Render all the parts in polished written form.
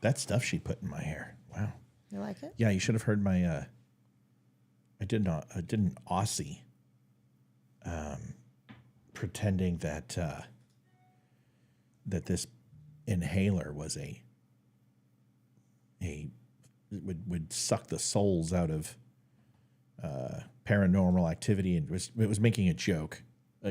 That stuff she put in my hair. Wow. You like it? Yeah, you should have heard my. I did an Aussie. Pretending that that this inhaler was would suck the souls out of paranormal activity, and it was making a joke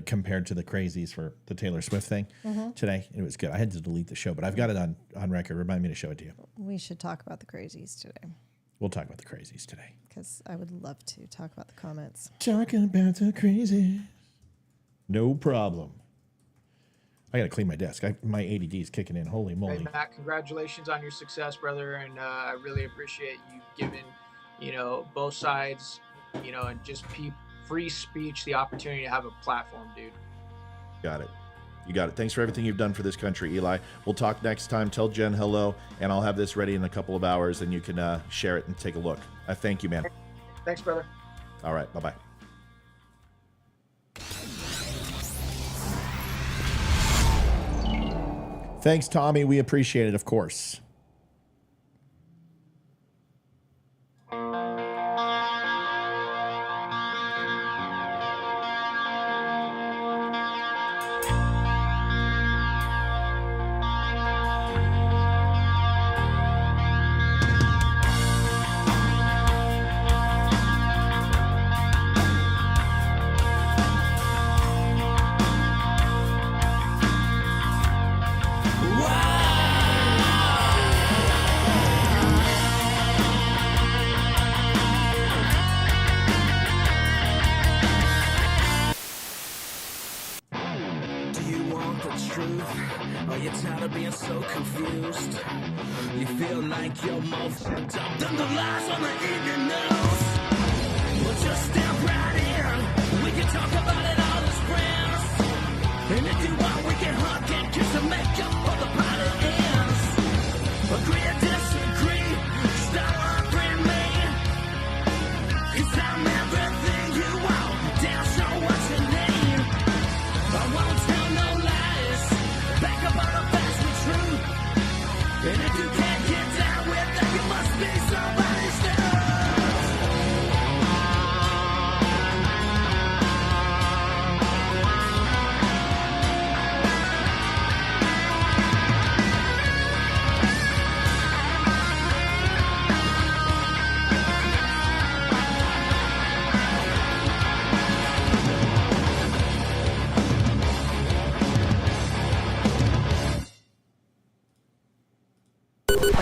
compared to the crazies for the Taylor Swift thing today. It was good. I had to delete the show, but I've got it on record. Remind me to show it to you. We should talk about the crazies today. We'll talk about the crazies today. Because I would love to talk about the comments. Talking about the crazies. No problem. I got to clean my desk. My ADD is kicking in. Holy moly. Hey, Matt, congratulations on your success, brother. And I really appreciate you giving, both sides, and just free speech, the opportunity to have a platform, dude. Got it. You got it. Thanks for everything you've done for this country, Eli. We'll talk next time. Tell Jen hello, and I'll have this ready in a couple of hours, and you can share it and take a look. I thank you, man. Thanks, brother. All right. Bye-bye. Thanks, Tommy. We appreciate it, of course.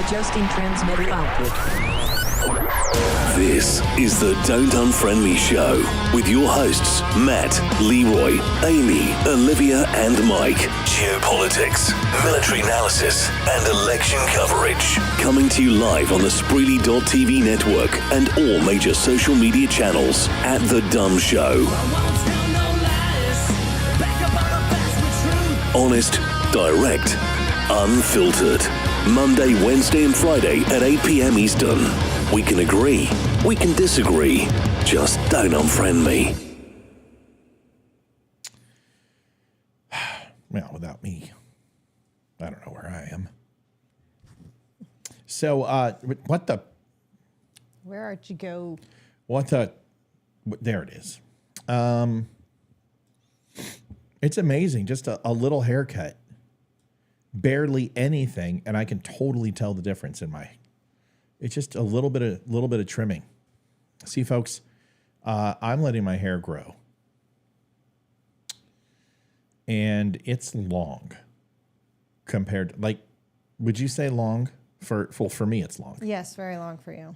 Adjusting transmitter output. This is the Don't Unfriend Me Show with your hosts, Matt, Leroy, Amy, Olivia, and Mike. Geopolitics, military analysis, and election coverage. Coming to you live on the Spreely.tv network and all major social media channels at The Dumb Show. Honest, direct, unfiltered. Monday, Wednesday, and Friday at 8 p.m. Eastern. We can agree, we can disagree. Just don't unfriend me. Well, without me, I don't know where I am. So, what the? Where'd you go? What the? There it is. It's amazing. Just a little haircut. Barely anything, and I can totally tell the difference in my. It's just a little bit of trimming. See, folks, I'm letting my hair grow, and it's long compared to, like, would you say long for me? It's long. Yes, very long for you.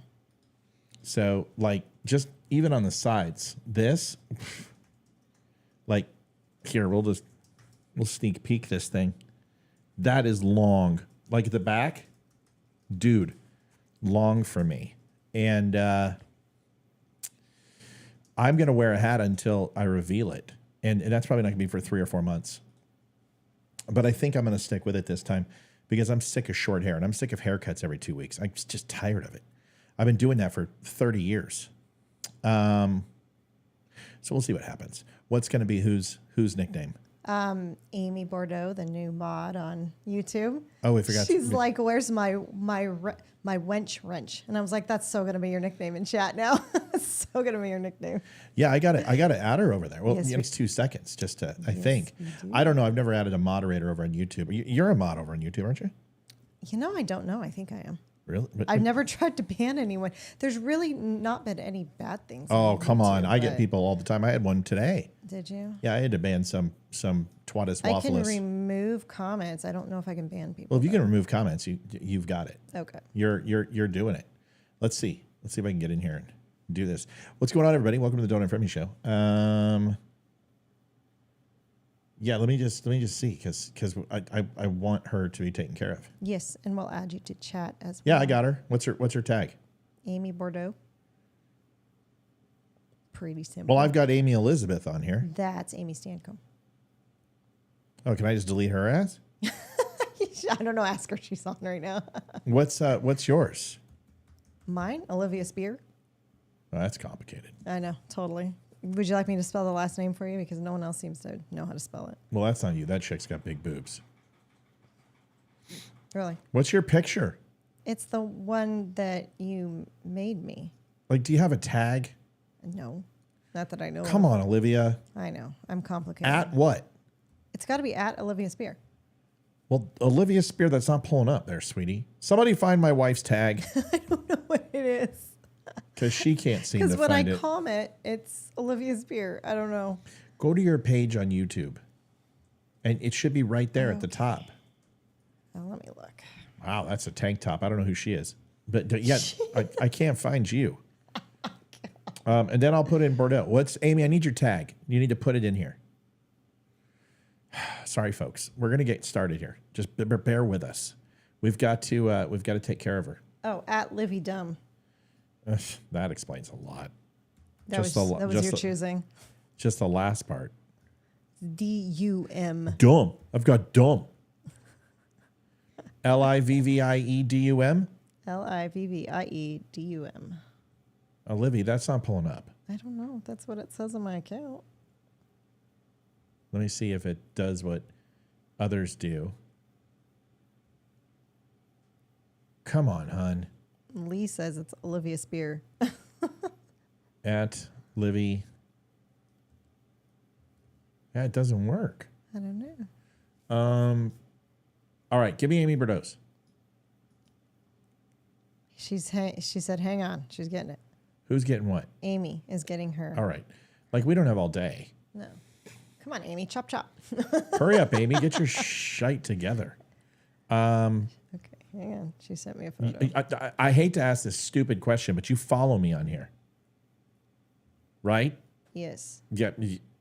So, like, just even on the sides, this, like, here we'll sneak peek this thing. That is long. Like at the back, dude, long for me. And I'm going to wear a hat until I reveal it. And that's probably not going to be for 3 or 4 months. But I think I'm going to stick with it this time because I'm sick of short hair and I'm sick of haircuts every 2 weeks. I'm just tired of it. I've been doing that for 30 years. So we'll see what happens. What's going to be whose nickname? Amy Bordeaux, the new mod on YouTube. Oh, we forgot. She's like, "Where's my wench wrench?" And I was like, "That's so gonna be your nickname in chat now. It's so gonna be your nickname." Yeah, I got to add her over there. Well, Yes, it takes 2 seconds just to. I think. I don't know. I've never added a moderator over on YouTube. You're a mod over on YouTube, aren't you? You know, I don't know. I think I am. Really? I've never tried to ban anyone. There's really not been any bad things. Oh, on come YouTube, on! I get but- people all the time. I had one today. Did you? Yeah, I had to ban some twattis I can wafflers. remove comments. I don't know if I can ban people. Well, if you though. can remove comments, you've got it. Okay. You're doing it. Let's see if I can get in here and do this. What's going on, everybody? Welcome to the Don't Unfriend Me Show. Yeah, let me just see because I want her to be taken care of. Yes, and we'll add you to chat as Yeah, well. I got her. What's her tag? Amy Bordeaux. Pretty simple. Well, I've got Amy Elizabeth on here. That's Amy Stancombe. Oh, can I just delete her ass? I don't know. Ask her. She's on right now. What's yours? Mine, Olivia Spear. Oh, that's complicated. I know, totally. Would you like me to spell the last name for you? Because no one else seems to know how to spell it. Well, that's not you. That chick's got big boobs. Really? What's your picture? It's the one that you made me. Like, do you have a tag? No, not that I know. Come of. on, Olivia. I know. I'm complicated. At what? It's got to be at Olivia Spear. Well, Olivia Spear, that's not pulling up there, sweetie. Somebody find my wife's tag I don't know what it is. because she can't seem to Because when find I it. comment, it's Olivia Spear. I don't know. Go to your page on YouTube, and it should be right there at the top. Oh, let me look. Wow, that's a tank top. I don't know who she is, but yet I can't find you. And then I'll put in Bordeaux. What's Amy? I need your tag. You need to put it in here. Sorry, folks. We're gonna get started here. Just bear with us. We've got to take care of her. Oh, at Livy Dumb. That explains a lot. That Just was, the- that was just your the- choosing. Just the last part. D-U-M. Dumb. I've got dumb. Livviedum. Livviedum. Olivia, that's not pulling up. I don't know. That's what it says on my account. Let me see if it does what others do. Come on, hun. Lee says it's Olivia Spear. At Livy. Yeah, it doesn't work. I don't know. All right, give me Amy Bordeaux's. She said, hang on. She's getting it. Who's getting what? Amy is getting her. All right. Like, we don't have all day. No. Come on, Amy. Chop, chop. Hurry up, Amy. Get your shite together. Okay, hang on. She sent me a photo. I hate to ask this stupid question, but you follow me on here. Right? Yes. Yeah.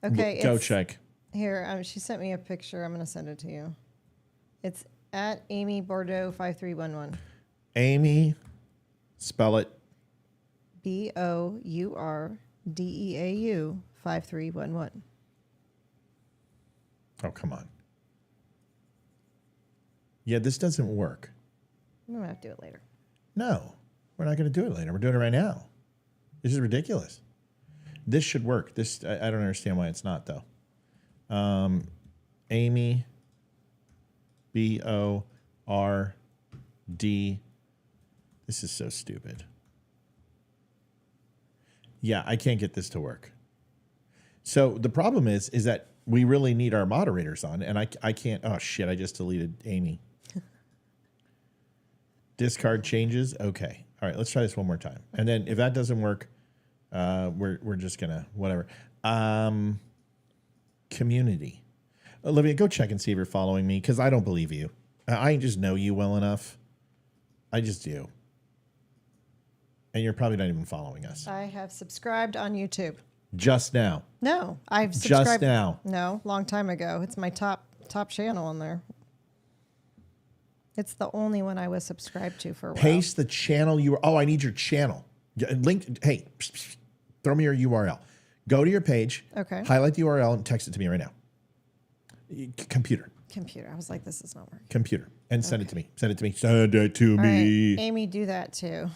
Okay, Go it's- check. Here, she sent me a picture. I'm going to send it to you. It's at Amy Bordeaux 5311. Amy, spell it. Bourdeau 5311. Oh, come on. Yeah, this doesn't work. I'm going to have to do it later. No, we're not going to do it later. We're doing it right now. This is ridiculous. This should work. This I don't understand why it's not, though. Amy, Bord. This is so stupid. Yeah, I can't get this to work. So the problem is that we really need our moderators on, and I can't. Oh shit! I just deleted Amy. Discard changes. Okay. All right. Let's try this one more time, and then if that doesn't work, we're just gonna whatever. Community. Olivia, go check and see if you're following me because I don't believe you. I just know you well enough. I just do. And you're probably not even following us. I have subscribed on YouTube. Just now. No, I've subscribed. Just now. No, long time ago. It's my top channel on there. It's the only one I was subscribed to for a while. Paste the channel you were. Oh, I need your channel. Link. Hey, throw me your URL. Go to your page. Okay. Highlight the URL and text it to me right now. Computer. Computer. I was like, this is not working. Computer. And send it to me. Send it to me. Send it to All me. right, Amy, do that too.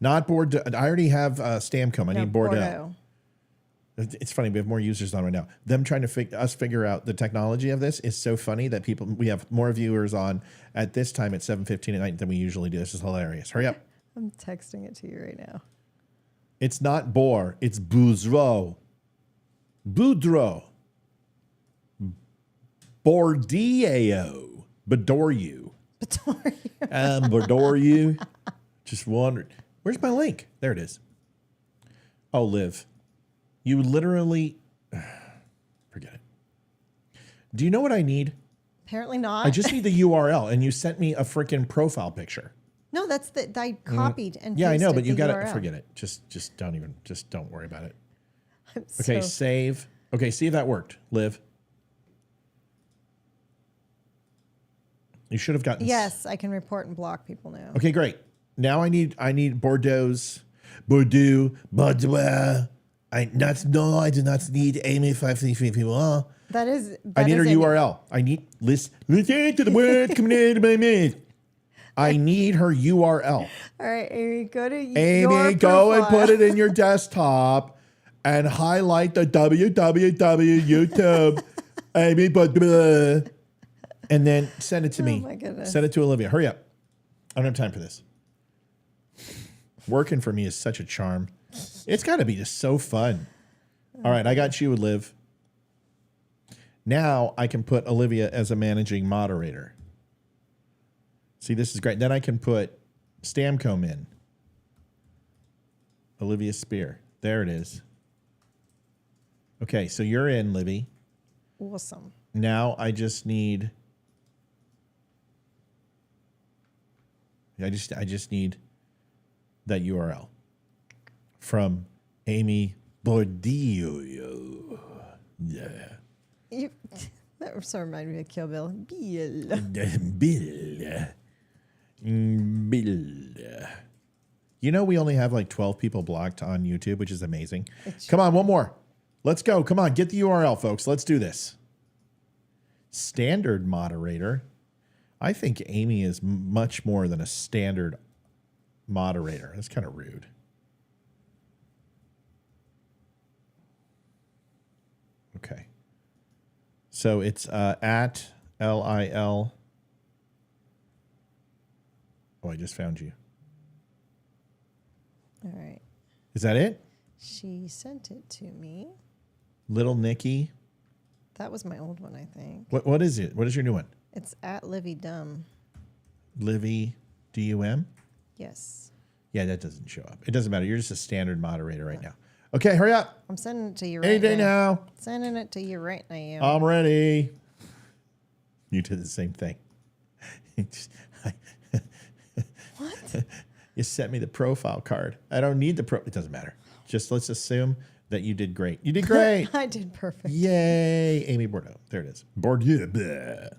Not Bordeaux. I already have Stamcom. I need Bordeaux. It's funny. We have more users on right now. Them trying to figure out the technology of this is so funny that we have more viewers on at this time at 7:15 at night than we usually do. This is hilarious. Hurry up. I'm texting it to you right now. It's not Boar. It's Boudreaux. Boudreaux. Bordeaux. Badore you. Badore you. Just wondered. Where's my link? There it is. Oh, Liv. You literally. Forget it. Do you know what I need? Apparently not. I just need the URL, and you sent me a freaking profile picture. No, that's I copied and Yeah, I know, pasted but you the got to URL. forget it. Just don't worry about it. I'm Okay, so- save. Okay, see if that worked, Liv. You should have gotten. Yes, I can report and block people now. Okay, great. Now I need Bordeaux. I do not need Amy 533 people. That is. I need her Amy. URL. I need listen to the word coming into my mouth. I need her URL. All right, Amy, go to Amy, go and put it in your desktop and highlight the www YouTube. Amy, but and then send it to me. Oh my goodness. Send it to Olivia. Hurry up. I don't have time for this. Working for me is such a charm. It's got to be just so fun. All right, I got you, Liv. Now I can put Olivia as a managing moderator. See, this is great. Then I can put Stamcombe in. Olivia Spear. There it is. Okay, so you're in, Livy. Awesome. Now I just need. I just need that URL from Amy Bordeaux. Yeah. That sort of reminded me of Kill Bill. Bill. Bill. You know, we only have like 12 people blocked on YouTube, which is amazing. Come on, one more. Let's go. Come on, get the URL, folks. Let's do this. Standard moderator. I think Amy is much more than a standard moderator. That's kind of rude. Okay. So it's at LIL. Oh, I just found you. All right. Is that it? She sent it to me. Little Nikki. That was my old one, I think. What is it? What is your new one? It's at Livy Dumb. Livy DUM? Yes. Yeah, that doesn't show up. It doesn't matter. You're just a standard moderator right now. Okay, hurry up. I'm sending it to you right Any day now. Sending it to you right now. I'm ready. You did the same thing. What? You sent me the profile card. I don't need the It doesn't matter. Just let's assume that you did great. You did great. I did perfect. Yay. Amy Bordeaux. There it is. Bordeaux. Bleh.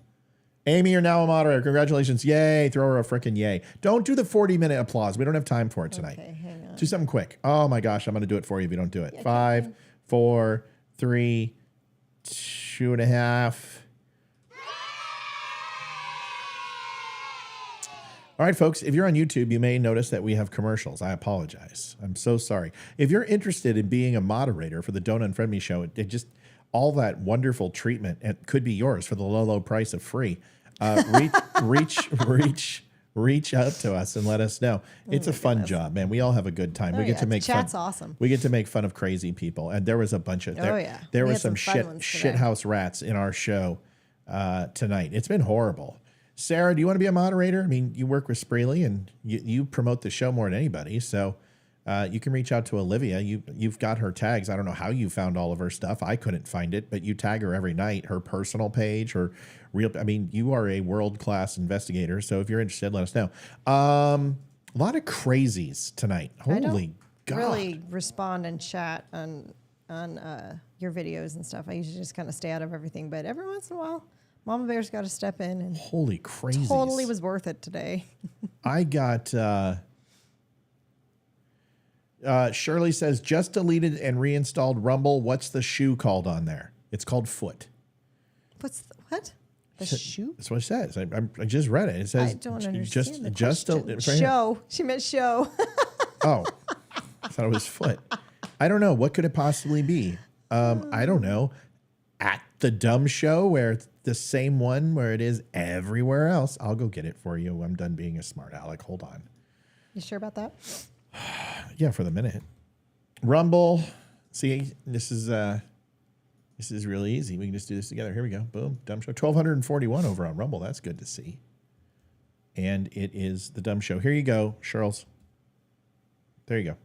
Amy, you're now a moderator. Congratulations. Yay. Throw her a freaking yay. Don't do the 40-minute applause. We don't have time for it tonight. Okay, hang on. Do something quick. Oh my gosh, I'm going to do it for you if you don't do it. 5, 4, 3, 2.5. All right, folks, if you're on YouTube, you may notice that we have commercials. I apologize. I'm so sorry. If you're interested in being a moderator for the Don't Unfriend Me show, it just all that wonderful treatment it could be yours for the low, low price of free. Reach out to us and let us know. It's a fun job, man. We all have a good time. We get to make chat's fun. awesome. We get to make fun of crazy people, and there was a bunch of there. yeah. There We were had some some fun ones today. shithouse rats in our show tonight. It's been horrible. Sarah, do you want to be a moderator? I mean, you work with Spreely, and you promote the show more than anybody, so you can reach out to Olivia. You've got her tags. I don't know how you found all of her stuff. I couldn't find it, but you tag her every night. Her personal page, her real. I mean, you are a world-class investigator. So if you're interested, let us know. A lot of crazies tonight. Holy God! Really respond and chat on your videos and stuff. I usually just kind of stay out of everything, but every once in a while, Mama Bear's got to step in, and Holy crazies! totally was worth it today. I got. Shirley says, just deleted and reinstalled Rumble. What's the shoe called on there? It's called Foot. What? The shoe? That's what it says. I just read it. It says, I don't understand the question. it's right here. Show. She meant show. Oh, I thought it was Foot. I don't know. What could it possibly be? I don't know. At the dumb show where it's the same one where it is everywhere else. I'll go get it for you. I'm done being a smart aleck. Hold on. You sure about that? Yeah, for the minute. Rumble. See, this is really easy. We can just do this together. Here we go. Boom. Dumb show. 1,241 over on Rumble. That's good to see. And it is the dumb show. Here you go, Charles. There you go.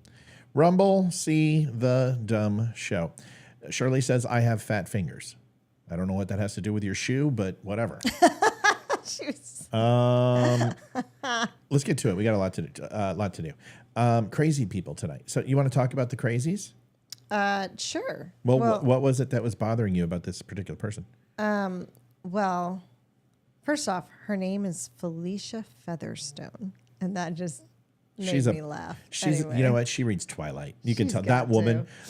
Rumble, see the dumb show. Shirley says, I have fat fingers. I don't know what that has to do with your shoe, but whatever. Let's get to it. We got a lot to do. Crazy people tonight. So you want to talk about the crazies? Sure. Well, what was it that was bothering you about this particular person? Well, first off, her name is Felicia Featherstone, and that just made me laugh. You know what? She reads Twilight. You can tell got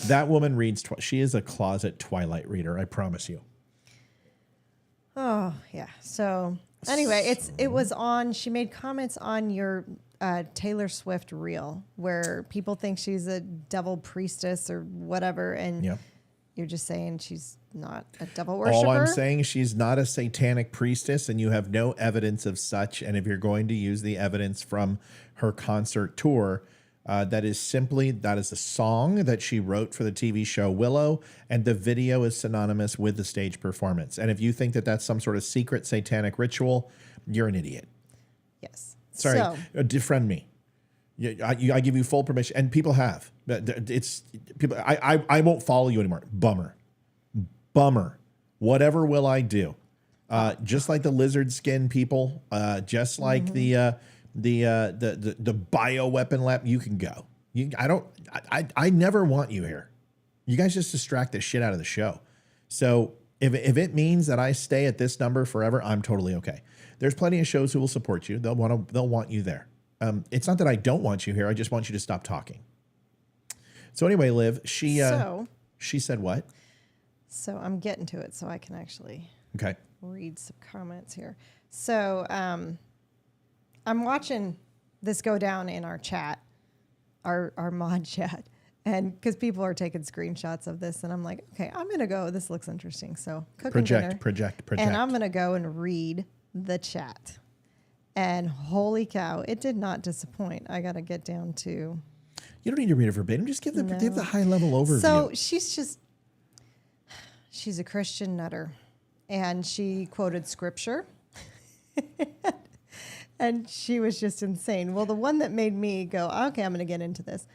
that woman reads. She is a closet Twilight reader. I promise you. Oh yeah. So anyway, it was on. She made comments on your Taylor Swift reel where people think she's a devil priestess or whatever, and you're just saying she's not a devil worshiper. All I'm saying, she's not a satanic priestess, and you have no evidence of such. And if you're going to use the evidence from her concert tour, that is a song that she wrote for the TV show Willow, and the video is synonymous with the stage performance. And if you think that that's some sort of secret satanic ritual, you're an idiot. Yes. Sorry, defriend me. I give you full permission, and people have. It's people. I won't follow you anymore. Bummer. Whatever will I do? Just like the lizard skin people, just like the bioweapon lab. You can go. I never want you here. You guys just distract the shit out of the show. So if it means that I stay at this number forever, I'm totally okay. There's plenty of shows who will support you. They'll want you there. It's not that I don't want you here. I just want you to stop talking. So anyway, Liv, she said what? So I'm getting to it so I can actually read some comments here. So I'm watching this go down in our chat, our mod chat, and because people are taking screenshots of this, and I'm like, okay, I'm going to go. This looks interesting. So project. And I'm going to go and read the chat. And holy cow, it did not disappoint. I got to get down to... You don't need to read it verbatim. Just give the high-level overview. So she's a Christian nutter. And she quoted scripture. And she was just insane. Well, the one that made me go, okay, I'm going to get into this.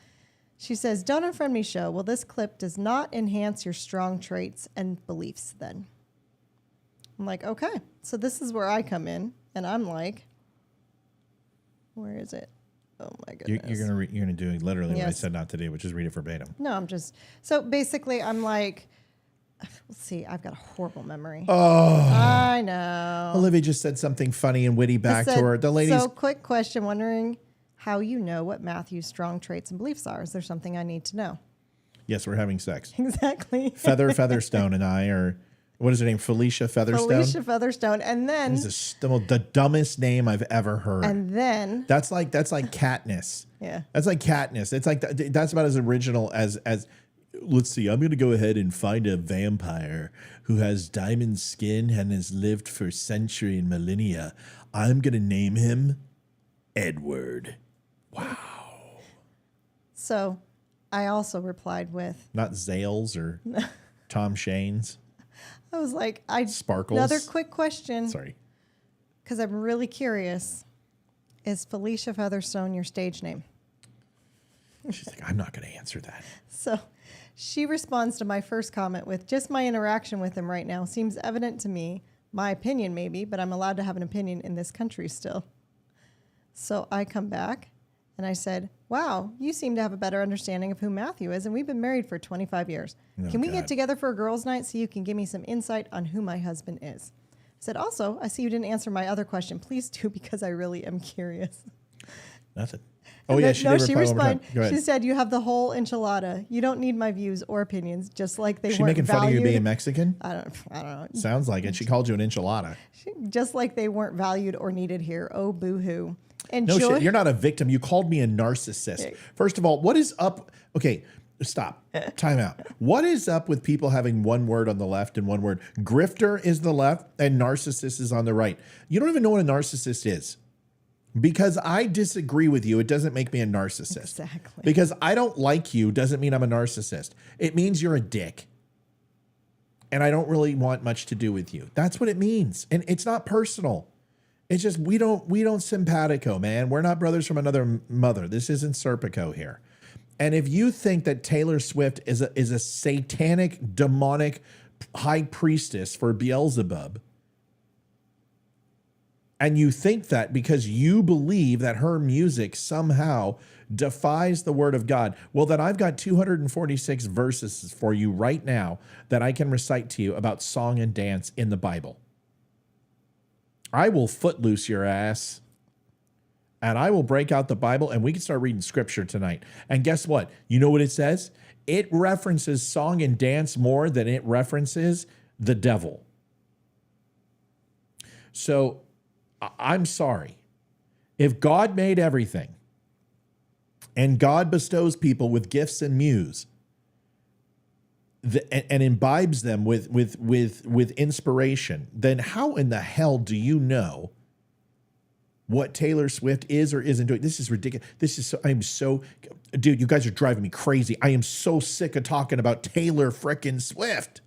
She says, don't unfriend me show. Well, this clip does not enhance your strong traits and beliefs then. I'm like, okay. So this is where I come in. And I'm like... Where is it? Oh my goodness! You're gonna do literally what I said not to do, which is read it verbatim. No, so basically I'm like, let's see, I've got a horrible memory. Oh, I know. Olivia just said something funny and witty back to her. The ladies. So quick question, wondering how you know what Matthew's strong traits and beliefs are. Is there something I need to know? Yes, we're having sex. Exactly. Featherstone and I are. What is her name? Felicia Featherstone. Felicia Featherstone, and then the dumbest name I've ever heard. And then that's like Katniss. Yeah, that's like Katniss. It's like that's about as original as. Let's see. I'm going to go ahead and find a vampire who has diamond skin and has lived for centuries and millennia. I'm going to name him Edward. Wow. So, I also replied with not Zales or Tom Shane's. I was like, Sparkles. Another quick question. Sorry. Because I'm really curious. Is Felicia Featherstone your stage name? She's like, I'm not going to answer that. So she responds to my first comment with, just my interaction with him right now seems evident to me. My opinion maybe, but I'm allowed to have an opinion in this country still. So I come back and I said, wow, you seem to have a better understanding of who Matthew is, and we've been married for 25 years. Can we get together for a girls' night so you can give me some insight on who my husband is? I said, also, I see you didn't answer my other question. Please do, because I really am curious. Nothing. Oh, yeah, she responded. She said, you have the whole enchilada. You don't need my views or opinions, just like they weren't valued. She making fun of you being Mexican? I don't know. Sounds like it. She called you an enchilada. Just like they weren't valued or needed here. Oh, boo-hoo. No shit. You're not a victim. You called me a narcissist. First of all, what is up? Okay, Stop. Time out. What is up with people having one word on the left and one word? Grifter is the left and narcissist is on the right. You don't even know what a narcissist is. Because I disagree with you, it doesn't make me a narcissist. Exactly. Because I don't like you doesn't mean I'm a narcissist. It means you're a dick. And I don't really want much to do with you. That's what it means. And it's not personal. It's just we don't simpatico, man. We're not brothers from another mother. This isn't Serpico here. And if you think that Taylor Swift is a satanic, demonic high priestess for Beelzebub, and you think that because you believe that her music somehow defies the word of God, well, then I've got 246 verses for you right now that I can recite to you about song and dance in the Bible. I will footloose your ass. And I will break out the Bible and we can start reading scripture tonight. And guess what? You know what it says? It references song and dance more than it references the devil. So I'm sorry. If God made everything and God bestows people with gifts and muse and imbibes them with inspiration, then how in the hell do you know what Taylor Swift is or isn't doing? This is ridiculous. Dude, you guys are driving me crazy. I am so sick of talking about Taylor frickin' Swift.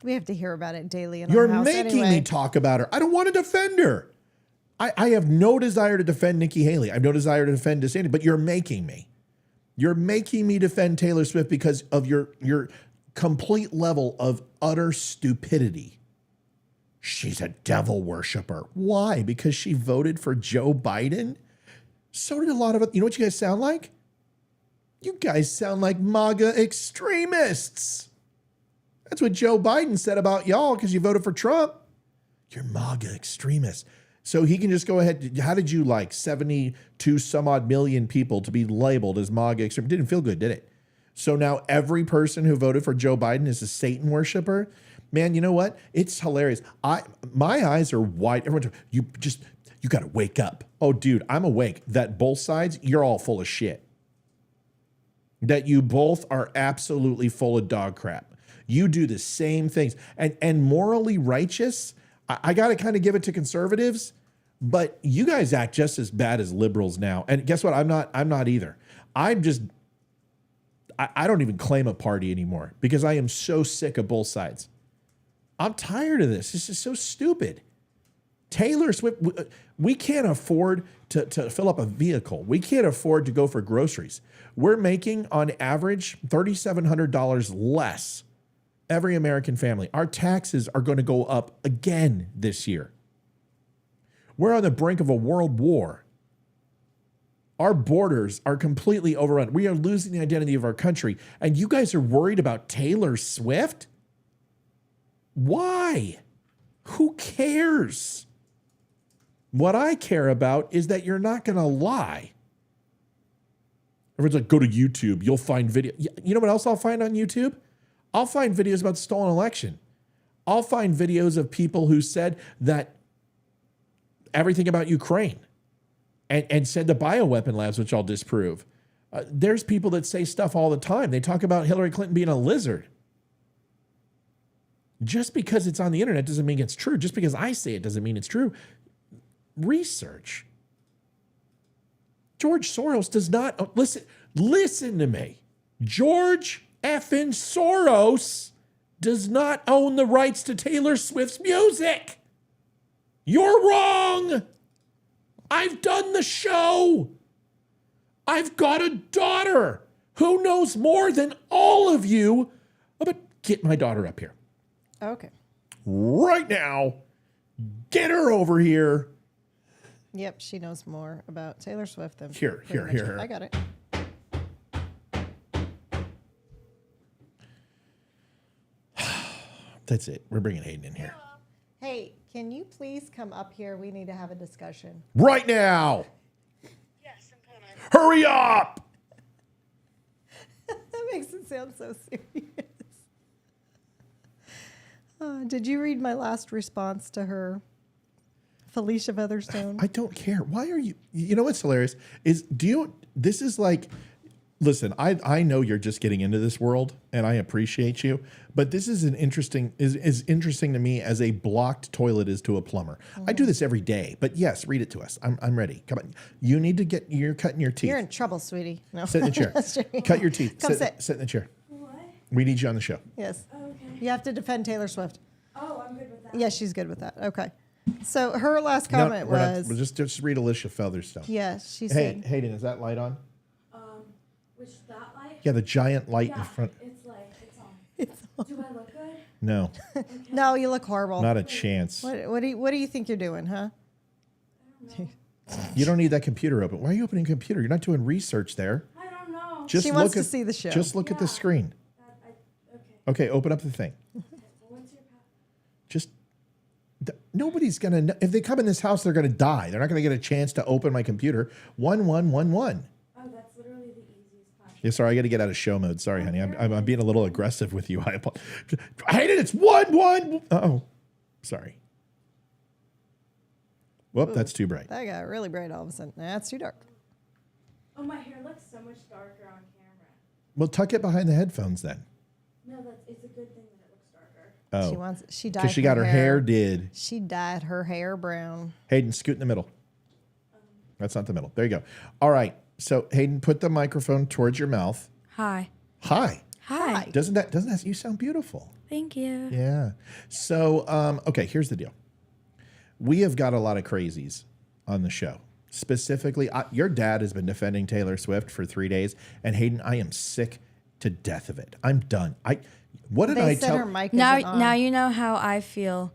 We have to hear about it daily in You're our house making anyway. me talk about her. I don't want to defend her. I have no desire to defend Nikki Haley. I have no desire to defend DeSantis, but you're making me. You're making me defend Taylor Swift because of your complete level of utter stupidity. She's a devil worshiper. Why? Because she voted for Joe Biden? So did a lot of it. You know what you guys sound like? You guys sound like MAGA extremists. That's what Joe Biden said about y'all because you voted for Trump. You're MAGA extremists. So he can just go ahead. How did you like 72 some odd million people to be labeled as MAGA extremists? Didn't feel good, did it? So now every person who voted for Joe Biden is a Satan worshiper. Man, you know what? It's hilarious. My eyes are wide. Everyone's you got to wake up. Oh, dude, I'm awake. That both sides, you're all full of shit. That you both are absolutely full of dog crap. You do the same things. And morally righteous, I got to kind of give it to conservatives, but you guys act just as bad as liberals now. And guess what? I'm not either. I don't even claim a party anymore because I am so sick of both sides. I'm tired of this. This is so stupid. Taylor Swift, we can't afford to fill up a vehicle. We can't afford to go for groceries. We're making, on average, $3,700 less every American family. Our taxes are going to go up again this year. We're on the brink of a world war. Our borders are completely overrun. We are losing the identity of our country. And you guys are worried about Taylor Swift? Why? Who cares? What I care about is that you're not going to lie. Everyone's like, go to YouTube. You'll find video. You know what else I'll find on YouTube? I'll find videos about the stolen election. I'll find videos of people who said that everything about Ukraine and said the bioweapon labs, which I'll disprove. There's people that say stuff all the time. They talk about Hillary Clinton being a lizard. Just because it's on the internet doesn't mean it's true. Just because I say it doesn't mean it's true. Research. George Soros does not, listen to me. George effing Soros does not own the rights to Taylor Swift's music. You're wrong. I've done the show. I've got a daughter who knows more than all of you about, get my daughter up here. Okay. Right now. Get her over here. Yep, she knows more about Taylor Swift than Here. I got it. That's it. We're bringing Hayden in here. Hey, can you please come up here? We need to have a discussion. Right now. Yes, I'm coming. Hurry up. That makes it sound so serious. Did you read my last response to her? Felicia Featherstone. I don't care. Why are you? You know what's hilarious is this is like listen, I know you're just getting into this world, and I appreciate you, but this is is interesting to me as a blocked toilet is to a plumber. I do this every day, but yes, read it to us. I'm ready. Come on. You need to you're cutting your teeth. You're in trouble, sweetie. No. Sit in the chair. Cut your teeth. Come sit in the chair. What? We need you on the show. Yes. Oh, okay. You have to defend Taylor Swift. Oh, I'm good with that. Yeah, she's good with that. Okay. So her last No, comment we're not- was, we'll just read Alicia Featherstone. yeah, she Hey, said, Hayden, is that light on? Which that light? Yeah, the giant light in Yeah, front. it's on. Do I look good? No, no, you look horrible. not a chance. What do you think you're doing, huh? You don't need that computer open. Why are you opening a computer? You're not doing research there. I don't know. Just She look wants to at, see the show. Just look at the Yeah. screen. Okay. Okay, open up the thing. What's your path? Just nobody's gonna know. If they come in this house, they're gonna die. They're not gonna get a chance to open my computer. 1111. Oh, that's literally the easiest path. Yeah, sorry, I got to get out of show mode. Sorry, honey. I'm being a little aggressive with you. I hate it. It's 1-1. Oh, sorry. Whoop, that's too bright. That got really bright all of a sudden. Nah, it's too dark. Oh, my hair looks so much darker on camera. Well, tuck it behind the headphones then. No, it's a good thing that it looks darker. Oh, She dyed because she got her hair did. She dyed her hair brown. Hayden, scoot in the middle. That's not the middle. There you go. All right. So Hayden, put the microphone towards your mouth. Hi. Hi. Hi. Doesn't that you sound beautiful? Thank you. Yeah. So okay, here's the deal. We have got a lot of crazies on the show. Specifically, your dad has been defending Taylor Swift for 3 days, and Hayden, I am sick to death of it. I'm done. What did They I said tell? her mic Now, isn't on. now you know how I feel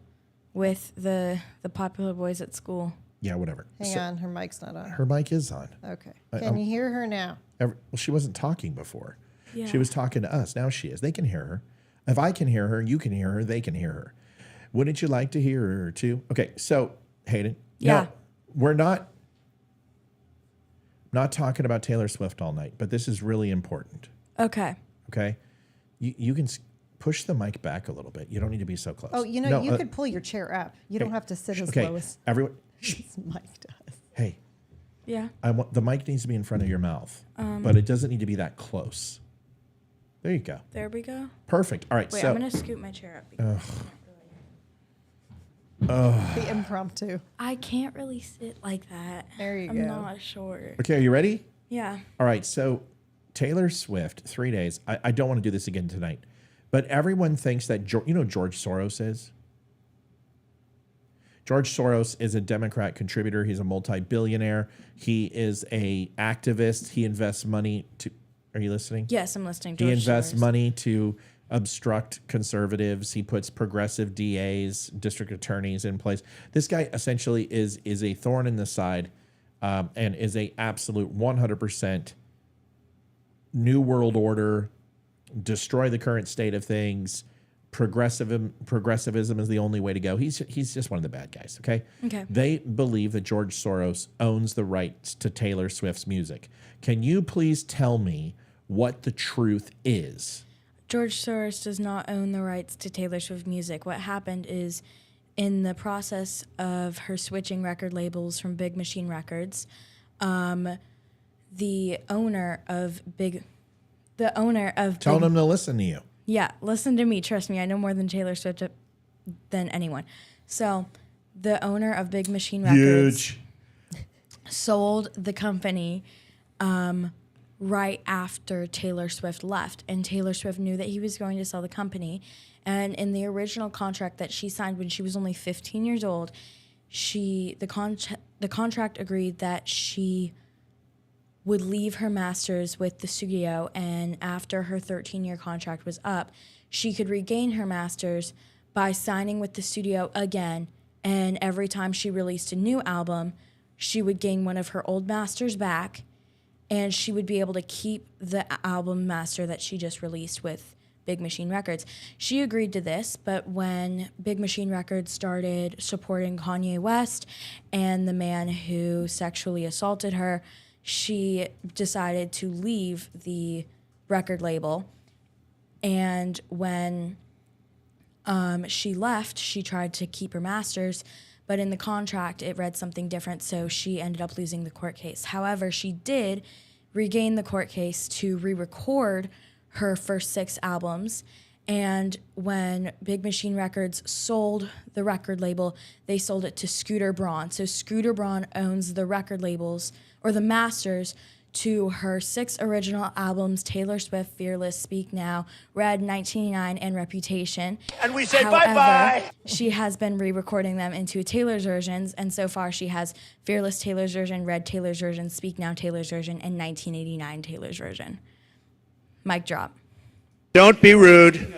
with the popular boys at school. Yeah, whatever. Hang on, her mic's not on. Her mic is on. Okay. Can you hear her now? Well, she wasn't talking before. Yeah. She was talking to us. Now she is. They can hear her. If I can hear her, you can hear her. They can hear her. Wouldn't you like to hear her too? Okay, so Hayden. Yeah. No, we're not talking about Taylor Swift all night, but this is really important. Okay. Okay, you can push the mic back a little bit. You don't need to be so close. Oh, you know, No, you could pull your chair up. You don't have to sit as okay, low as everyone. this mic does. Hey, Yeah. I want the mic needs to be in front of your mouth, but it doesn't need to be that close. There you go. There we go. Perfect. All right. Wait, so I'm gonna scoot my chair up. Because The impromptu. I can't really sit like that. There you I'm go. not sure. okay, are you ready? Yeah. All right, so Taylor Swift, 3 days. I don't want to do this again tonight, but everyone thinks that you know who George Soros is. George Soros is a Democrat contributor. He's a multi-billionaire. He is a activist. He invests money to. Are you listening? Yes, I'm listening. He George invests Soros. money to obstruct conservatives. He puts progressive DAs, district attorneys in place. This guy essentially is a thorn in the side, and is a absolute 100% new world order, destroy the current state of things. Progressivism is the only way to go. He's just one of the bad guys. Okay. Okay. They believe that George Soros owns the rights to Taylor Swift's music. Can you please tell me what the truth is? George Soros does not own the rights to Taylor Swift music. What happened is, in the process of her switching record labels from Big Machine Records, the owner of Tell them to listen to you. Yeah, listen to me. Trust me, I know more than Taylor Swift than anyone. So, the owner of Big Machine Records Huge. sold the company right after Taylor Swift left, and Taylor Swift knew that he was going to sell the company. And in the original contract that she signed when she was only 15 years old, the contract agreed that she would leave her masters with the studio, and after her 13-year contract was up, she could regain her masters by signing with the studio again, and every time she released a new album, she would gain one of her old masters back, and she would be able to keep the album master that she just released with Big Machine Records. She agreed to this, but when Big Machine Records started supporting Kanye West and the man who sexually assaulted her, she decided to leave the record label. And when she left, she tried to keep her masters, but in the contract, it read something different, so she ended up losing the court case. However, she did regained the court case to re-record her first 6 albums. And when Big Machine Records sold the record label, they sold it to Scooter Braun. So Scooter Braun owns the record labels or the masters to her 6 original albums, Taylor Swift, Fearless, Speak Now, Red, 1989, and Reputation. And we say However, bye-bye. she has been re-recording them into Taylor's versions, and so far she has Fearless Taylor's version, Red Taylor's version, Speak Now Taylor's version, and 1989 Taylor's version. Mic drop. Don't be rude.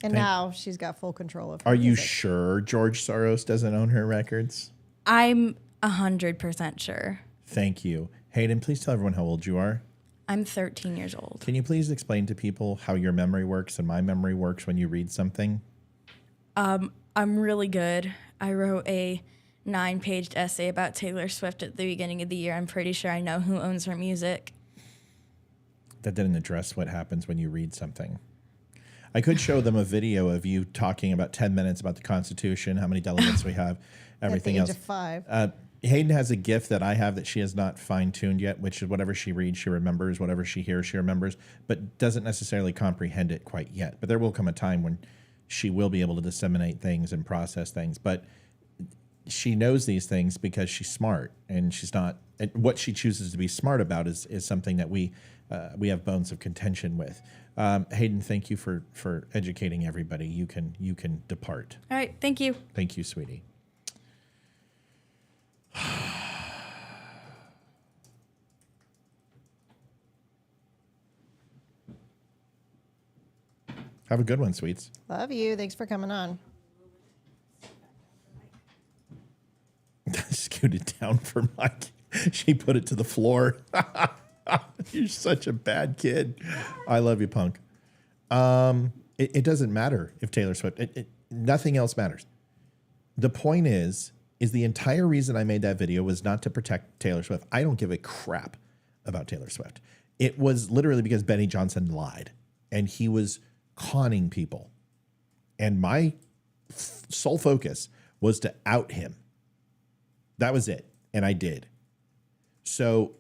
And now she's got full control of her Are you music. sure George Soros doesn't own her records? I'm 100% sure. Thank you. Hayden, please tell everyone how old you are. I'm 13 years old. Can you please explain to people how your memory works and my memory works when you read something? I'm really good. I wrote a 9-page essay about Taylor Swift at the beginning of the year. I'm pretty sure I know who owns her music. That didn't address what happens when you read something. I could show them a video of you talking about 10 minutes about the Constitution, how many delegates we have, everything At the else. age of 5. Hayden has a gift that I have that she has not fine-tuned yet, which is whatever she reads, she remembers. Whatever she hears, she remembers, but doesn't necessarily comprehend it quite yet. But there will come a time when she will be able to disseminate things and process things. But she knows these things because she's smart, and she's not. And what she chooses to be smart about is something that we have bones of contention with. Hayden, thank you for educating everybody. You can depart. All right, thank you. Thank you, sweetie. Have a good one, sweets. Love you. Thanks for coming on. Scooted down for Mike. She put it to the floor. You're such a bad kid. I love you, punk. It doesn't matter if Taylor Swift. Nothing else matters. The point is the entire reason I made that video was not to protect Taylor Swift. I don't give a crap about Taylor Swift. It was literally because Benny Johnson lied, and he was conning people. And my sole focus was to out him. That was it. And I did. So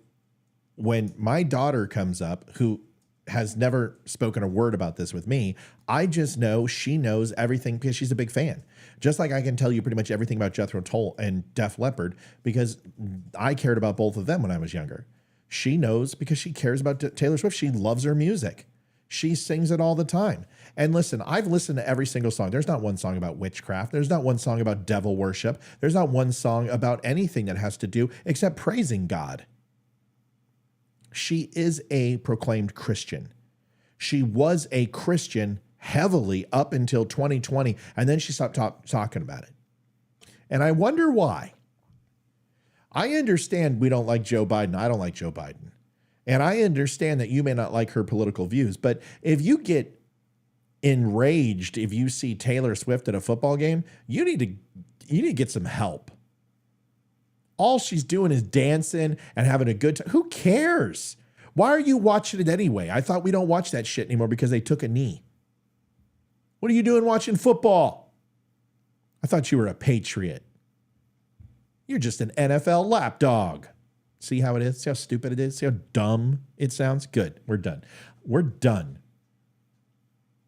when my daughter comes up, who has never spoken a word about this with me, I just know she knows everything because she's a big fan. Just like I can tell you pretty much everything about Jethro Tull and Def Leppard because I cared about both of them when I was younger. She knows because she cares about Taylor Swift. She loves her music. She sings it all the time. And listen, I've listened to every single song. There's not one song about witchcraft. There's not one song about devil worship. There's not one song about anything that has to do except praising God. She is a proclaimed Christian. She was a Christian heavily up until 2020, and then she stopped talking about it. And I wonder why. I understand we don't like Joe Biden. I don't like Joe Biden. And I understand that you may not like her political views, but if you get enraged if you see Taylor Swift at a football game, you need to get some help. All she's doing is dancing and having a good time. Who cares? Why are you watching it anyway? I thought we don't watch that shit anymore because they took a knee. What are you doing watching football? I thought you were a patriot. You're just an NFL lapdog. See how it is? See how stupid it is? See how dumb it sounds? Good. We're done. We're done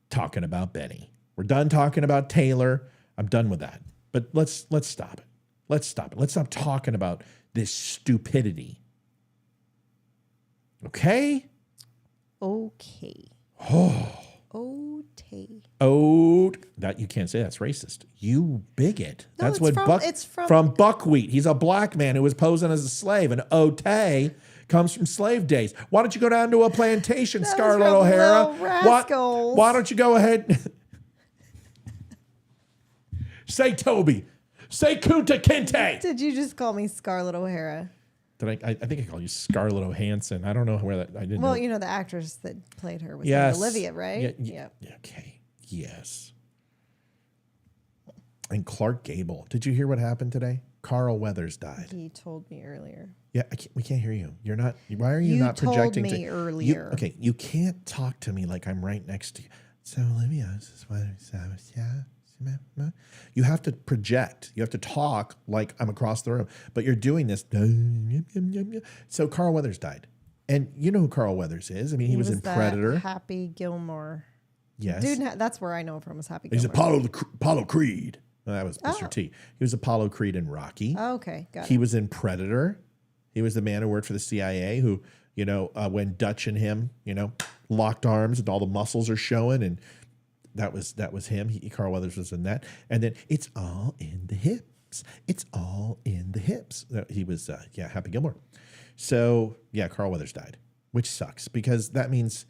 talking about Benny. We're done talking about Taylor. I'm done with that. But let's stop it. Let's stop it. Let's stop talking about this stupidity. Okay? Okay. Oh. Okay. Oh, that you can't say that's racist. You bigot. No, That's it's what from- from buckwheat. He's a black man who was posing as a slave, and ote comes from slave days. Why don't you go down to a plantation, That was Scarlett from O'Hara? Little Rascals. Why don't you go ahead? Say Toby. Say Kunta Kinte. Did you just call me Scarlett O'Hara? Did I think I called you Scarlett O'Hanson. I don't know where that I didn't. Well, know. you know the actress that played her was Yes. Olivia, right? Yeah. Okay. Yes. And Clark Gable. Did you hear what happened today? Carl Weathers died. He told me earlier. Yeah, we can't hear you. You're not. Why are you, You not projecting? told me earlier. Okay, you can't talk to me like I'm right next to you. So Olivia, this is what you have to project. You have to talk like I'm across the room. But you're doing this. So Carl Weathers died. And you know who Carl Weathers is. I mean, he was in that Predator. Happy Gilmore. Yes. Dude, that's where I know him from is Happy He's Gilmore. Apollo Creed. Oh, that was Mr. Oh. T. He was Apollo Creed in Rocky. Oh, okay, got He it. was in Predator. He was the man who worked for the CIA who, when Dutch and him, locked arms and all the muscles are showing, and that was him. Carl Weathers was in that. And then It's All in the Hips. It's All in the Hips. He was, Happy Gilmore. So, Carl Weathers died, which sucks because that means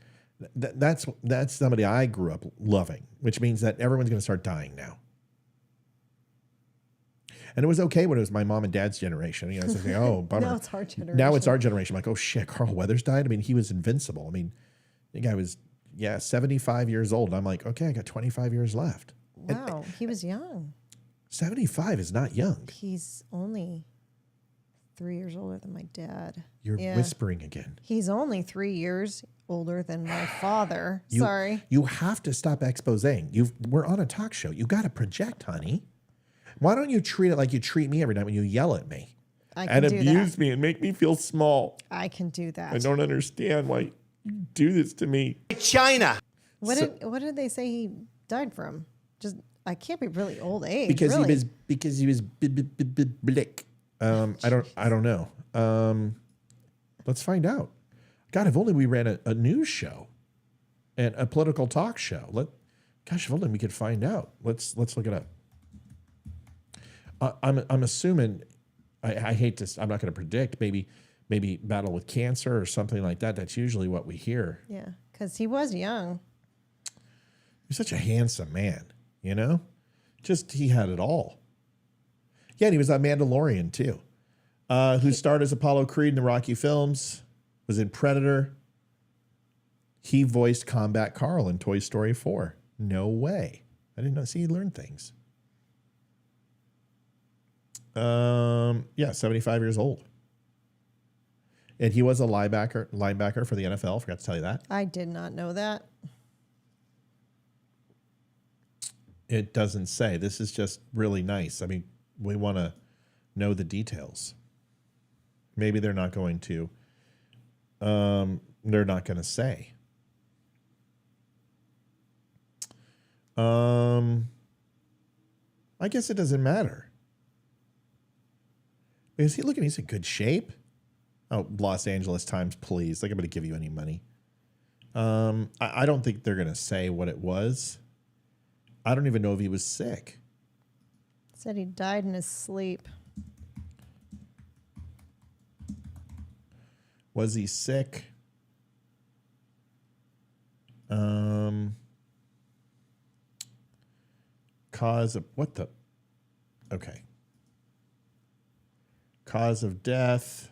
that's somebody I grew up loving, which means that everyone's going to start dying now. And it was okay when it was my mom and dad's generation. It's like, oh, bummer. Now it's our generation. Now it's our generation. I'm like, oh shit, Carl Weathers died. I mean, he was invincible. I mean, the guy was 75 years old. I'm like, okay, I got 25 years left. Wow, he was young. 75 is not young. He's only 3 years older than my dad. You're whispering again. He's only 3 years older than my father. You, Sorry. You have to stop exposing. We're on a talk show. You got to project, honey. Why don't you treat it like you treat me every night when you yell at me? I can do abuse that. me and make me feel small. I can do that. I don't understand why you do this to me. China. What did they say he died from? Just I can't be really old age. Because really. he was blick. I don't know. Let's find out. God, if only we ran a news show and a political talk show. If only we could find out. Let's look it up. I'm assuming. I hate to. I'm not going to predict. Maybe battle with cancer or something like that. That's usually what we hear. Yeah, because he was young. He's such a handsome man. Just he had it all. Yeah, and he was on Mandalorian too. Who starred as Apollo Creed in the Rocky films, was in Predator. He voiced Combat Carl in Toy Story 4. No way. I didn't know. See, he learned things. 75 years old. And he was a linebacker for the NFL. Forgot to tell you that. I did not know that. It doesn't say. This is just really nice. I mean, we want to know the details. Maybe they're not going to. They're not going to say. I guess it doesn't matter. Is he looking? He's in good shape. Oh, Los Angeles Times, please. Like, I'm going to give you any money. I don't think they're going to say what it was. I don't even know if he was sick. Said he died in his sleep. Was he sick? Cause of what the? Okay. Cause of death.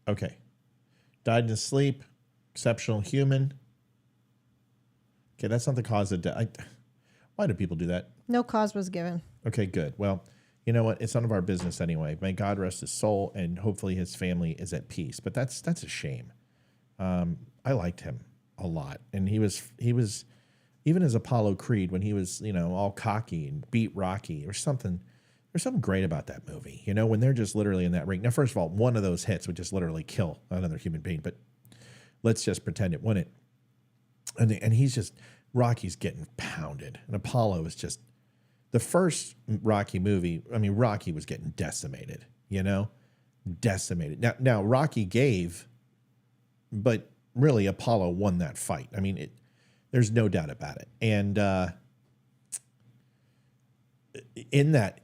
Okay. Died in his sleep. Exceptional human. Okay, that's not the cause of death. Why do people do that? No cause was given. Okay, good. Well, you know what? It's none of our business anyway. May God rest his soul, and hopefully his family is at peace. But that's a shame. I liked him a lot, and he was even as Apollo Creed when he was all cocky and beat Rocky. There's something great about that movie. When they're just literally in that ring. Now, first of all, one of those hits would just literally kill another human being, but let's just pretend it wouldn't. And he's just Rocky's getting pounded, and Apollo is just. The first Rocky movie, I mean, Rocky was getting decimated, decimated. Now Rocky gave, but really Apollo won that fight. I mean, there's no doubt about it. And in that,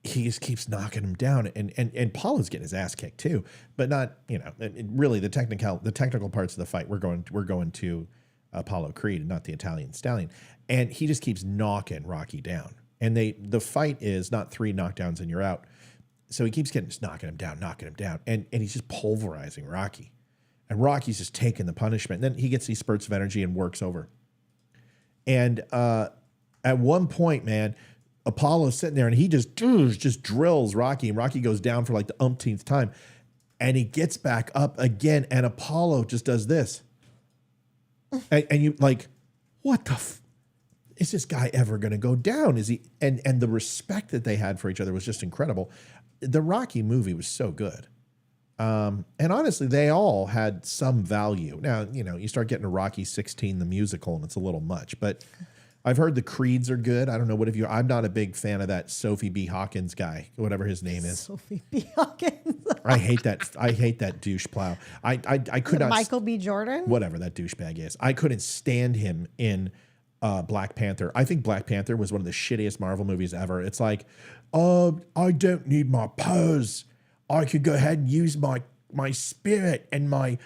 he just keeps knocking him down, and Apollo's getting his ass kicked too, but not, really the technical parts of the fight. We're going to Apollo Creed and not the Italian Stallion, and he just keeps knocking Rocky down. And the fight is not 3 knockdowns and you're out. So he keeps knocking him down. And he's just pulverizing Rocky. And Rocky's just taking the punishment. And then he gets these spurts of energy and works over. And at one point, man, Apollo's sitting there and he just drills Rocky. And Rocky goes down for like the umpteenth time. And he gets back up again. And Apollo just does this. And you like, what the is this guy ever going to go down? Is he? And the respect that they had for each other was just incredible. The Rocky movie was so good. And honestly, they all had some value. Now, you start getting to Rocky 16, the musical, and it's a little much, but I've heard the Creeds are good. I don't know. I'm not a big fan of that Sophie B. Hawkins guy, whatever his name is. Sophie B. Hawkins. I hate that douche plow. I could not. Michael B. Jordan? Whatever that douchebag is. I couldn't stand him in Black Panther. I think Black Panther was one of the shittiest Marvel movies ever. It's like, I don't need my powers. I could go ahead and use my spirit and my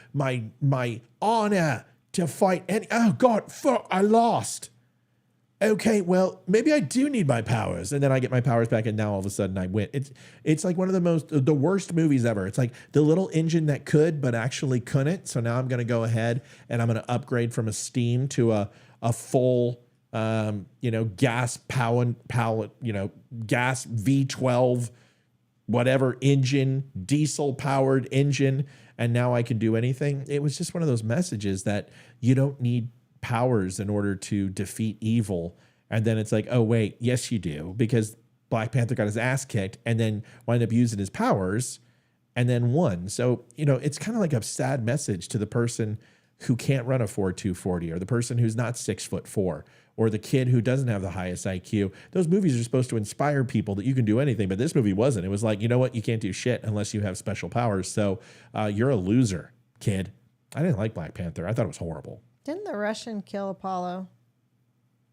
honor to fight any. Oh God, fuck! I lost. Okay, well, maybe I do need my powers, and then I get my powers back, and now all of a sudden I win. It's like one of the worst movies ever. It's like the little engine that could but actually couldn't. So now I'm going to go ahead and I'm going to upgrade from a steam to a full gas power gas V12 whatever engine, diesel powered engine, and now I can do anything. It was just one of those messages that you don't need powers in order to defeat evil. And then it's like, oh wait, yes you do, because Black Panther got his ass kicked and then wound up using his powers and then won. So, it's kind of like a sad message to the person who can't run a 4.240 or the person who's not 6'4" or the kid who doesn't have the highest IQ. Those movies are supposed to inspire people that you can do anything, but this movie wasn't. It was like, you know what? You can't do shit unless you have special powers. So you're a loser, kid. I didn't like Black Panther. I thought it was horrible. Didn't the Russian kill Apollo?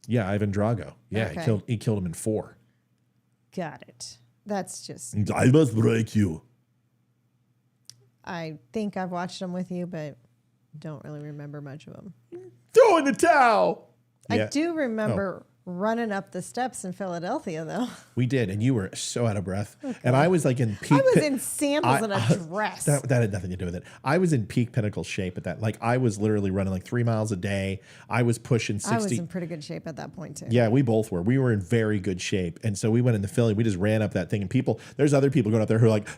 Yeah, Ivan Drago. Yeah, Okay. he killed him in 4. Got it. That's just. I must break you. I think I've watched them with you, but don't really remember much of them. Throw in the towel. I Yeah. do remember running up the steps in Philadelphia, though. We did, and you were so out of breath. And I was like in peak. I was in sandals and a dress. That had nothing to do with it. I was in peak pinnacle shape at that. Like I was literally running like 3 miles a day. I was pushing 60. I was in pretty good shape at that point, too. Yeah, we both were. We were in very good shape. And so we went into Philly. We just ran up that thing. And there's other people going up there who are like,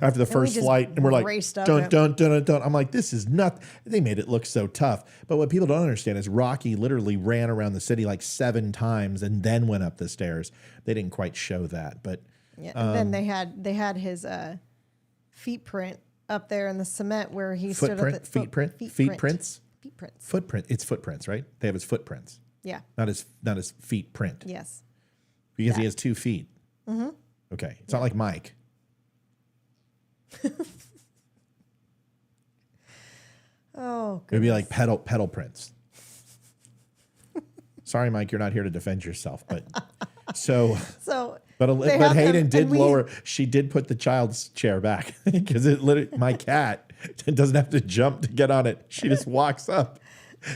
after the first just flight. And we're like, raced up don't. I'm like, this is not. They made it look so tough. But what people don't understand is Rocky literally ran around the city like 7 times and then went up the stairs. They didn't quite show that. But Yeah, and then they had his feet print up there in the cement where he stood at the feet prints. Feet prints. Footprint. It's footprints, right? They have his footprints. Yeah. Not his feet print. Yes. Because he has 2 feet. Mm-hmm. Okay. It's not like Mike. Oh, It would be like pedal prints. Sorry, Mike, you're not here to defend yourself, but so. But Hayden did lower. She did put the child's chair back because my cat doesn't have to jump to get on it. She just walks up.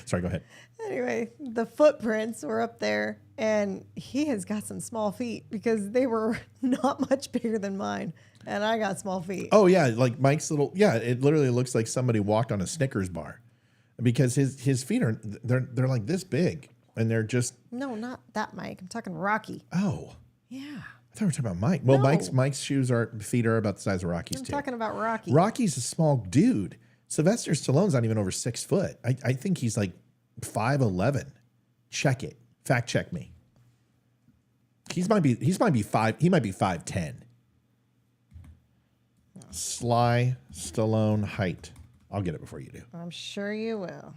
Sorry, go ahead. Anyway, the footprints were up there, and he has got some small feet because they were not much bigger than mine, and I got small feet. Oh yeah, like Mike's little. Yeah, it literally looks like somebody walked on a Snickers bar, because his feet are they're like this big, and they're just. No, not that Mike. I'm talking Rocky. Oh. Yeah. I thought we were talking about Mike. Well, No. Mike's feet are about the size of Rocky's I'm too. talking about Rocky. Rocky's a small dude. Sylvester Stallone's not even over 6 foot. I think he's like 5'11". Check it. Fact check me. He might be 5'10". Sly Stallone height. I'll get it before you do. I'm sure you will.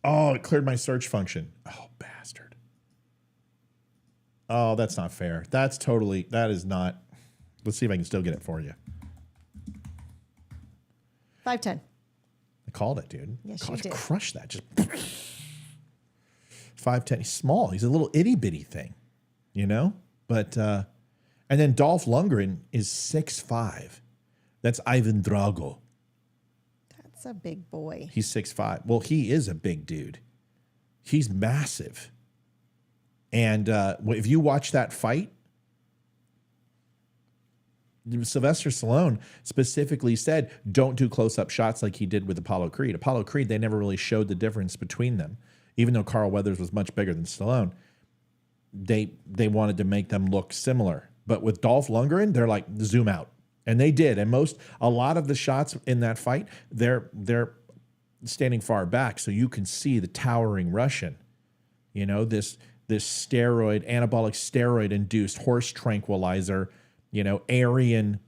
Oh, it cleared my search function. Oh, bastard. Oh, that's not fair. That is not. Let's see if I can still get it for you. 5'10". I called it, dude. Yes, you did. Crush that. Just 5'10". He's small. He's a little itty bitty thing, But and then Dolph Lundgren is 6'5". That's Ivan Drago. That's a big boy. He's 6'5". Well, he is a big dude. He's massive. And if you watch that fight, Sylvester Stallone specifically said, don't do close-up shots like he did with Apollo Creed. Apollo Creed, they never really showed the difference between them. Even though Carl Weathers was much bigger than Stallone, they wanted to make them look similar. But with Dolph Lundgren, they're like, zoom out. And they did. And a lot of the shots in that fight, they're standing far back, so you can see the towering Russian. You know, this steroid, anabolic steroid induced horse tranquilizer, you know, Aryan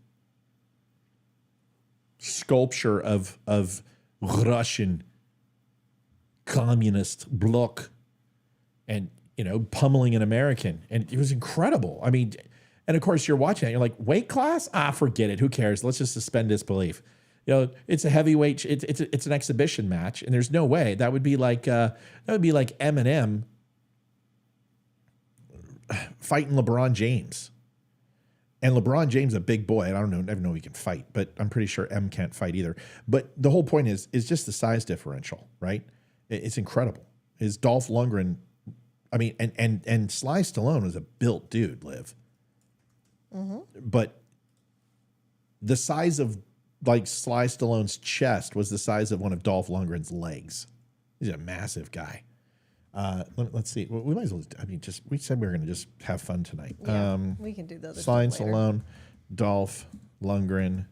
sculpture of Russian communist bloc and, you know, pummeling an American. And it was incredible. I mean, and of course you're watching it, you're like, weight class? Forget it. Who cares? Let's just suspend disbelief. You know, it's a heavyweight, it's an exhibition match, and there's no way that would be like Eminem fighting LeBron James. And LeBron James, a big boy, and I don't know if he can fight, but I'm pretty sure M can't fight either. But the whole point is just the size differential, right? It's incredible. Is Dolph Lundgren, I mean, and Sly Stallone was a built dude, Liv. Mm-hmm. But the size of like Sly Stallone's chest was the size of one of Dolph Lundgren's legs. He's a massive guy. Let's see. We might as well. I mean, we said we were going to just have fun tonight. Yeah, we can do the other Sly stuff later. Stallone, Dolph Lundgren.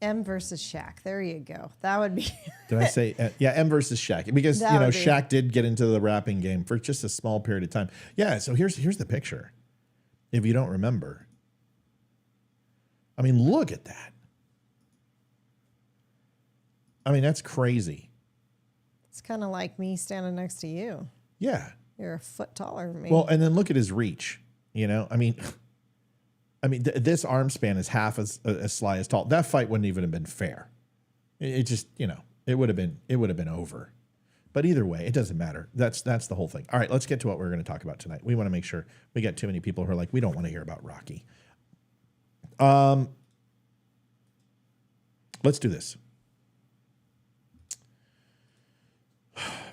M versus Shaq. There you go. That would be. Did I say? Yeah, M versus Shaq, because That you know would be. Shaq did get into the rapping game for just a small period of time. Yeah. So here's the picture. If you don't remember, I mean, look at that. I mean, that's crazy. It's kind of like me standing next to you. Yeah. You're a foot taller than me. Well, and then look at his reach. You know, I mean, this arm span is half as Sly as tall. That fight wouldn't even have been fair. It just, you know, it would have been over. But either way, it doesn't matter. That's the whole thing. All right, let's get to what we're going to talk about tonight. We want to make sure we get too many people who are like, we don't want to hear about Rocky. Let's do this.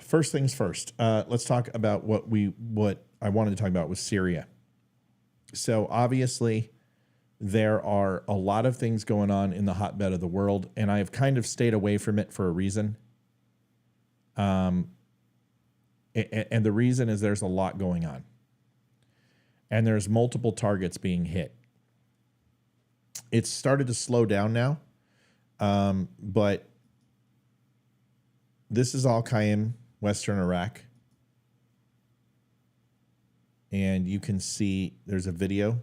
First things first. Let's talk about what I wanted to talk about was Syria. So obviously, there are a lot of things going on in the hotbed of the world, and I have kind of stayed away from it for a reason. And the reason is there's a lot going on, and there's multiple targets being hit. It's started to slow down now, but this is Al-Qaim, Western Iraq. And you can see there's a video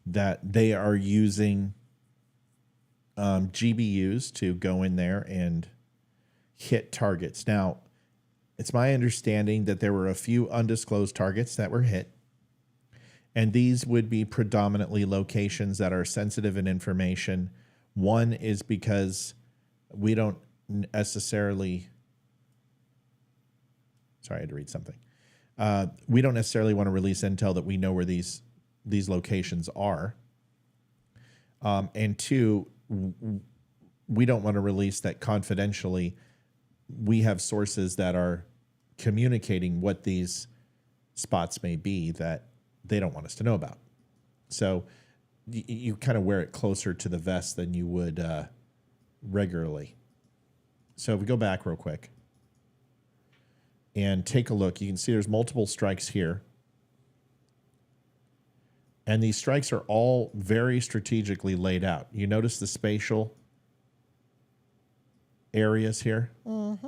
that they are using GBUs to go in there and hit targets. Now, it's my understanding that there were a few undisclosed targets that were hit, and these would be predominantly locations that are sensitive in information. One is because we don't necessarily... Sorry, I had to read something. We don't necessarily want to release intel that we know where these locations are. And two, we don't want to release that confidentially. We have sources that are communicating what these spots may be that they don't want us to know about. So you kind of wear it closer to the vest than you would regularly. So if we go back real quick and take a look, you can see there's multiple strikes here. And these strikes are all very strategically laid out. You notice the spatial areas here? Mm-hmm.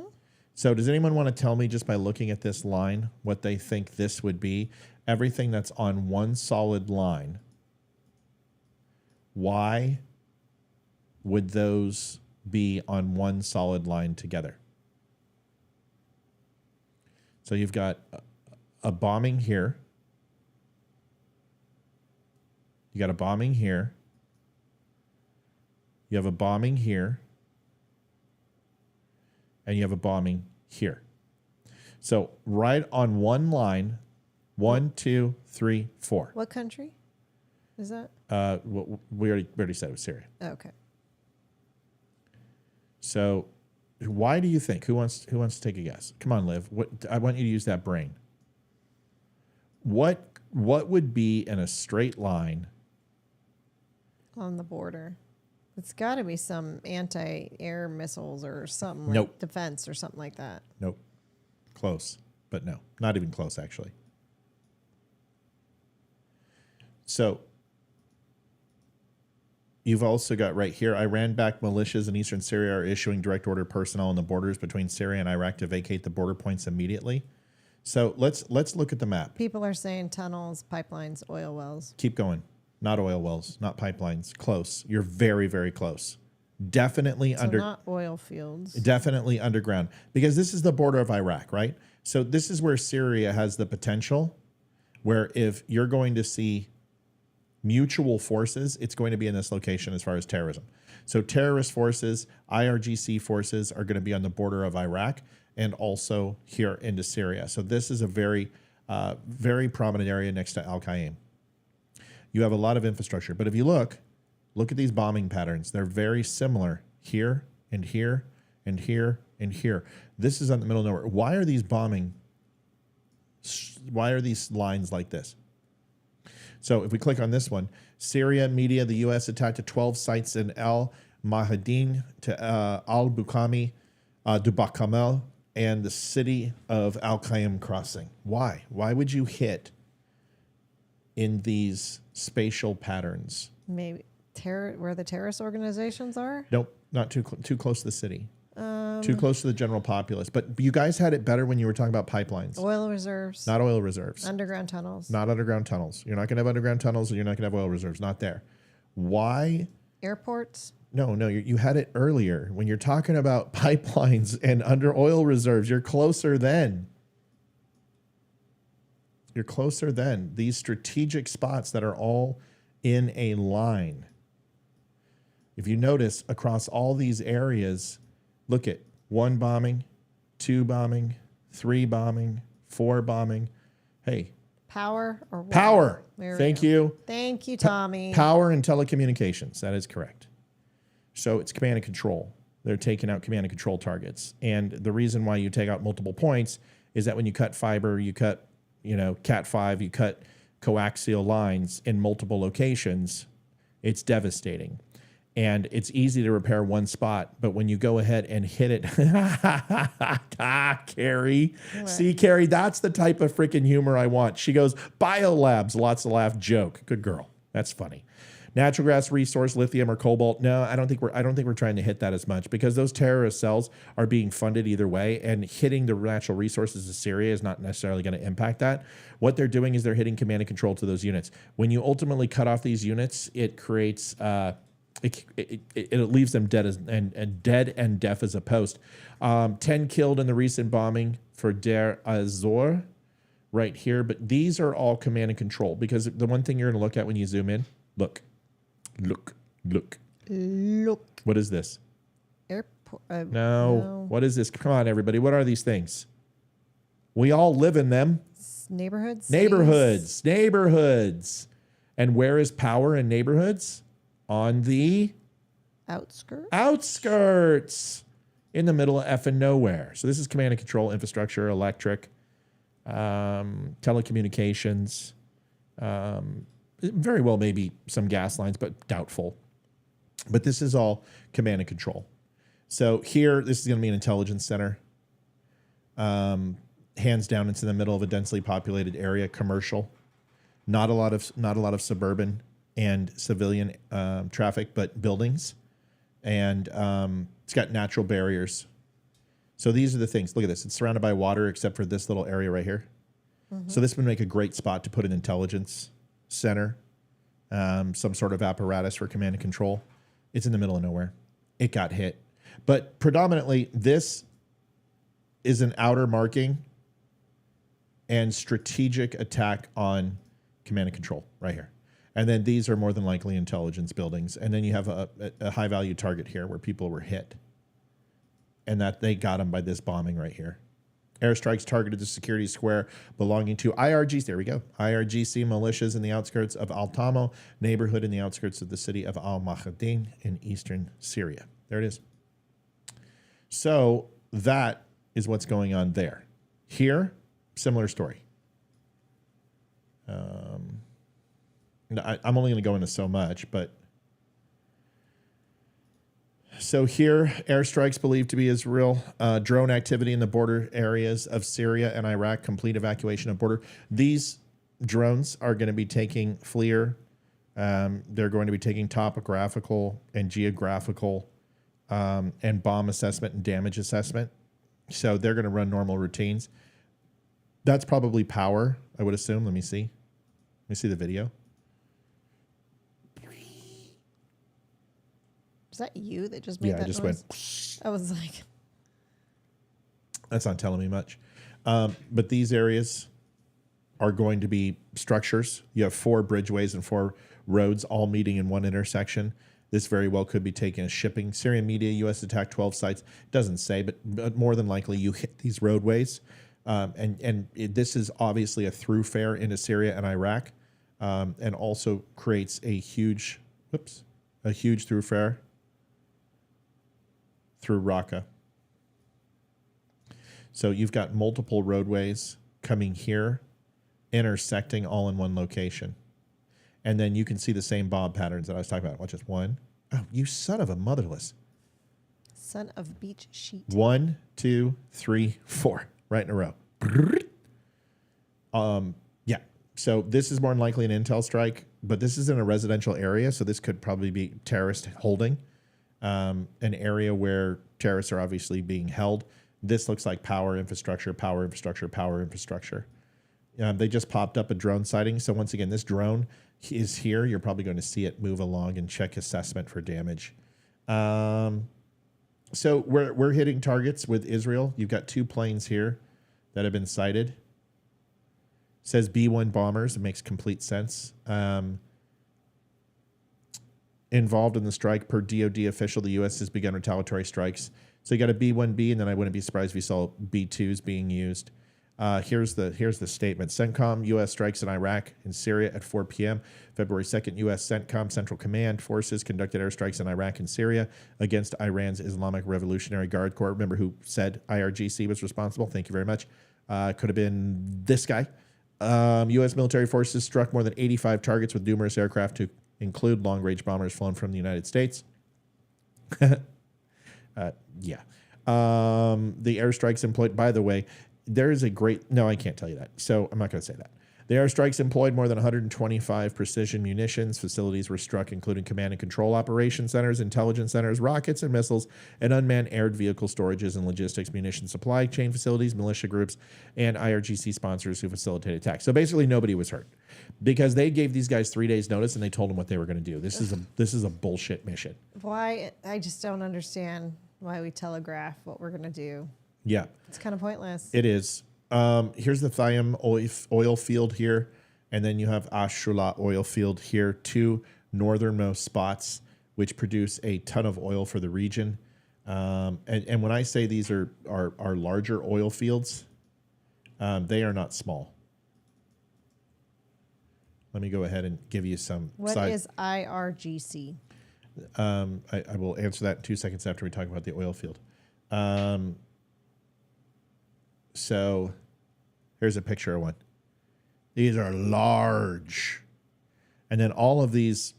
So does anyone want to tell me, just by looking at this line, what they think this would be? Everything that's on one solid line, why would those be on one solid line together? So you've got a bombing here. You got a bombing here. You have a bombing here. And you have a bombing here. So right on one line, 1, 2, 3, 4. What country is that? We already said it was Syria. Okay. So why do you think? Who wants to take a guess? Come on, Liv. I want you to use that brain. What would be in a straight line On the border. It's got to be some anti-air missiles or something like Nope. defense or something like that. Nope. Close, but no. Not even close, actually. You've also got right here, Iran-backed militias in eastern Syria are issuing direct order personnel on the borders between Syria and Iraq to vacate the border points immediately. So let's look at the map. People are saying tunnels, pipelines, oil wells. Keep going. Not oil wells, not pipelines. Close. You're very, very close. Definitely So not oil fields. definitely underground, because this is the border of Iraq, right? So this is where Syria has the potential, where if you're going to see mutual forces, it's going to be in this location as far as terrorism. So terrorist forces, IRGC forces are going to be on the border of Iraq and also here into Syria. So this is a very, very prominent area next to Al-Qaim. You have a lot of infrastructure, but if you look at these bombing patterns. They're very similar here and here and here and here. This is on the middle of nowhere. Why are these bombing? Why are these lines like this? So if we click on this one, Syria media, the U.S. attacked 12 sites in El Mahadin to Al-Bukami, Dubakamel, and the city of Al-Qaim crossing. Why? Why would you hit in these spatial patterns? Maybe where the terrorist organizations are? Nope, not too close to the city. Too close to the general populace. But you guys had it better when you were talking about pipelines. Oil reserves. Not oil reserves. Underground tunnels. Not underground tunnels. You're not going to have underground tunnels, and you're not going to have oil reserves. Not there. Why? Airports. No, you had it earlier. When you're talking about pipelines and under oil reserves, you're closer then. You're closer then. These strategic spots that are all in a line. If you notice across all these areas, look at 1 bombing, 2 bombing, 3 bombing, 4 bombing. Hey. Power or what? Power. Thank you. Thank you, Tommy. Power and telecommunications. That is correct. So it's command and control. They're taking out command and control targets. And the reason why you take out multiple points is that when you cut fiber, you cut, Cat5, you cut coaxial lines in multiple locations, it's devastating. And it's easy to repair one spot, but when you go ahead and hit it, Carrie. What? See, Carrie, that's the type of freaking humor I want. She goes, biolabs, lots of laugh, joke. Good girl. That's funny. Natural gas resource, lithium or cobalt. No, I don't think we're trying to hit that as much, because those terrorist cells are being funded either way, and hitting the natural resources of Syria is not necessarily going to impact that. What they're doing is they're hitting command and control to those units. When you ultimately cut off these units, it creates it leaves them dead and deaf as a post. 10 killed in the recent bombing for Deir Azor right here. But these are all command and control, because the one thing you're going to look at when you zoom in, look. What is this? Airport. No. What is this? Come on, everybody. What are these things? We all live in them. Neighborhoods. Neighborhoods. And where is power in neighborhoods? On the outskirts, in the middle of effing nowhere. So this is command and control infrastructure, electric, telecommunications, very well maybe some gas lines, but doubtful. But this is all command and control. So here, this is going to be an intelligence center. Hands down, it's in the middle of a densely populated area, commercial. Not a lot of suburban and civilian traffic, but buildings. And it's got natural barriers. So these are the things. Look at this. It's surrounded by water except for this little area right here. Mm-hmm. So this would make a great spot to put an intelligence center, some sort of apparatus for command and control. It's in the middle of nowhere. It got hit. But predominantly, this is an outer marking and strategic attack on command and control right here. And then these are more than likely intelligence buildings. And then you have a high-value target here where people were hit. And that they got them by this bombing right here. Airstrikes targeted the security square belonging to IRGC. There we go. IRGC militias in the outskirts of Al-Tamo, neighborhood in the outskirts of the city of Al-Mahadin in eastern Syria. There it is. So that is what's going on there. Here, similar story. I'm only going to go into so much, but so here, airstrikes believed to be Israel, drone activity in the border areas of Syria and Iraq, complete evacuation of border. These drones are going to be taking FLIR They're going to be taking topographical and geographical and bomb assessment and damage assessment. So they're going to run normal routines. That's probably power, I would assume. Let me see. Let me see the video. Is that you that just made that I just noise? went. I was like, That's not telling me much. But these areas are going to be structures. You have 4 bridgeways and 4 roads all meeting in one intersection. This very well could be taken as shipping. Syrian media, U.S. attacked 12 sites. Doesn't say, but more than likely you hit these roadways. This is obviously a thoroughfare into Syria and Iraq, and also creates a huge thoroughfare through Raqqa. So you've got multiple roadways coming here, intersecting all in one location. And then you can see the same bob patterns that I was talking about. Watch this. 1. Oh, you son of a motherless. son of beach sheet. 1, 2, 3, 4, right in a row. Yeah. So this is more than likely an intel strike, but this is in a residential area, so this could probably be terrorist holding, an area where terrorists are obviously being held. This looks like power infrastructure, power infrastructure, power infrastructure. They just popped up a drone sighting. So once again, this drone is here. You're probably going to see it move along and check assessment for damage. So we're hitting targets with Israel. You've got 2 planes here that have been sighted. Says B-1 bombers. It makes complete sense. Involved in the strike, per DoD official, the U.S. has begun retaliatory strikes. So you got a B-1B, and then I wouldn't be surprised if you saw B-2s being used. Here's the statement. CENTCOM, U.S. strikes in Iraq and Syria at 4 p.m. February 2nd, U.S. CENTCOM, Central Command Forces conducted airstrikes in Iraq and Syria against Iran's Islamic Revolutionary Guard Corps. Remember who said IRGC was responsible? Thank you very much. Could have been this guy. U.S. military forces struck more than 85 targets with numerous aircraft to include long-range bombers flown from the United States. Yeah. The airstrikes employed, by the way, there is a great, no, I can't tell you that. So I'm not going to say that. The airstrikes employed more than 125 precision munitions. Facilities were struck, including command and control operation centers, intelligence centers, rockets and missiles, and unmanned air vehicle storages and logistics, munition supply chain facilities, militia groups, and IRGC sponsors who facilitated attacks. So basically nobody was hurt because they gave these guys 3 days notice and they told them what they were going to do. This is a bullshit mission. Why? I just don't understand why we telegraph what we're going to do. Yeah. It's kind of pointless. It is. Here's the Thayum oil field here, and then you have Ashula oil field here, 2 northernmost spots, which produce a ton of oil for the region. And when I say these are larger oil fields, they are not small. Let me go ahead and give you some. What is IRGC? I will answer that in 2 seconds after we talk about the oil field. So here's a picture of one. These are large. And then all of these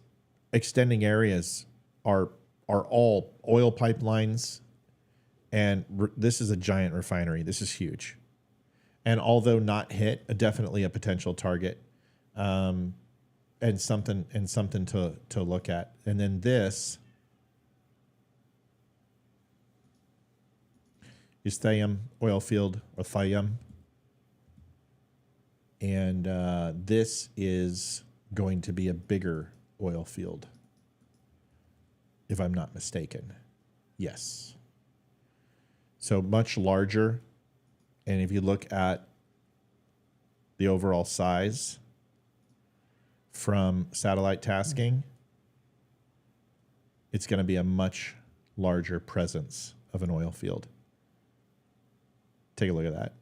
extending areas are all oil pipelines. And this is a giant refinery. This is huge. And although not hit, definitely a potential target. And something to look at. And then this is Thayum oil field, or Thayum. And this is going to be a bigger oil field, if I'm not mistaken. Yes. So much larger. And if you look at the overall size from satellite tasking, it's going to be a much larger presence of an oil field. Take a look at that.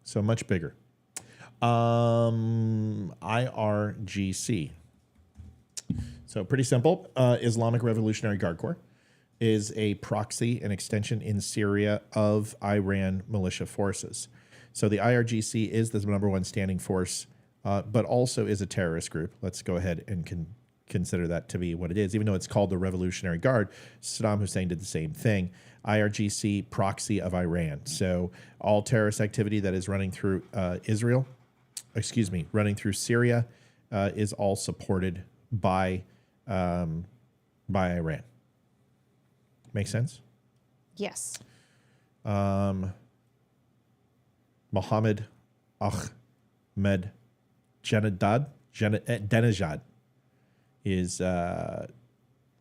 So much bigger. IRGC. So pretty simple. Islamic Revolutionary Guard Corps is a proxy and extension in Syria of Iran militia forces. So the IRGC is the #1 standing force, but also is a terrorist group. Let's go ahead and consider that to be what it is. Even though it's called the Revolutionary Guard, Saddam Hussein did the same thing. IRGC, proxy of Iran. So all terrorist activity that is running through running through Syria is all supported by Iran. Make sense? Yes. Mohammed Ahmed Denejad is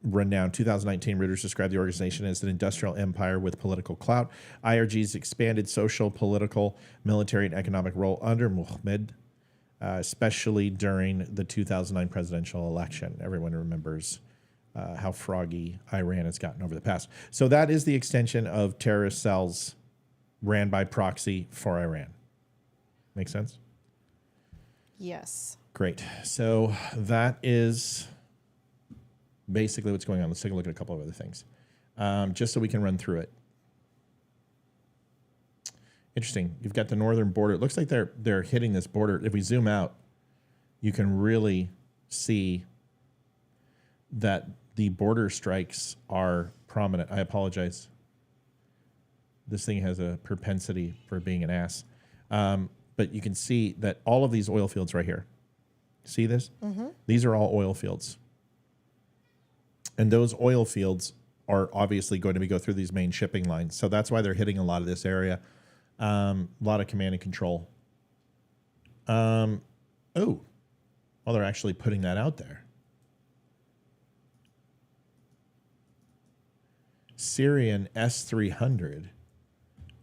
renowned. 2019, Reuters described the organization as an industrial empire with political clout. IRG's expanded social, political, military, and economic role under Mohammed, especially during the 2009 presidential election. Everyone remembers how froggy Iran has gotten over the past. So that is the extension of terrorist cells ran by proxy for Iran. Make sense? Yes. Great. So that is basically what's going on. Let's take a look at a couple of other things, just so we can run through it. Interesting. You've got the northern border. It looks like they're hitting this border. If we zoom out, you can really see that the border strikes are prominent. I apologize. This thing has a propensity for being an ass. But you can see that all of these oil fields right here. See this? Mm-hmm. These are all oil fields. And those oil fields are obviously going to go through these main shipping lines. So that's why they're hitting a lot of this area. A lot of command and control. Well, they're actually putting that out there. Syrian S-300.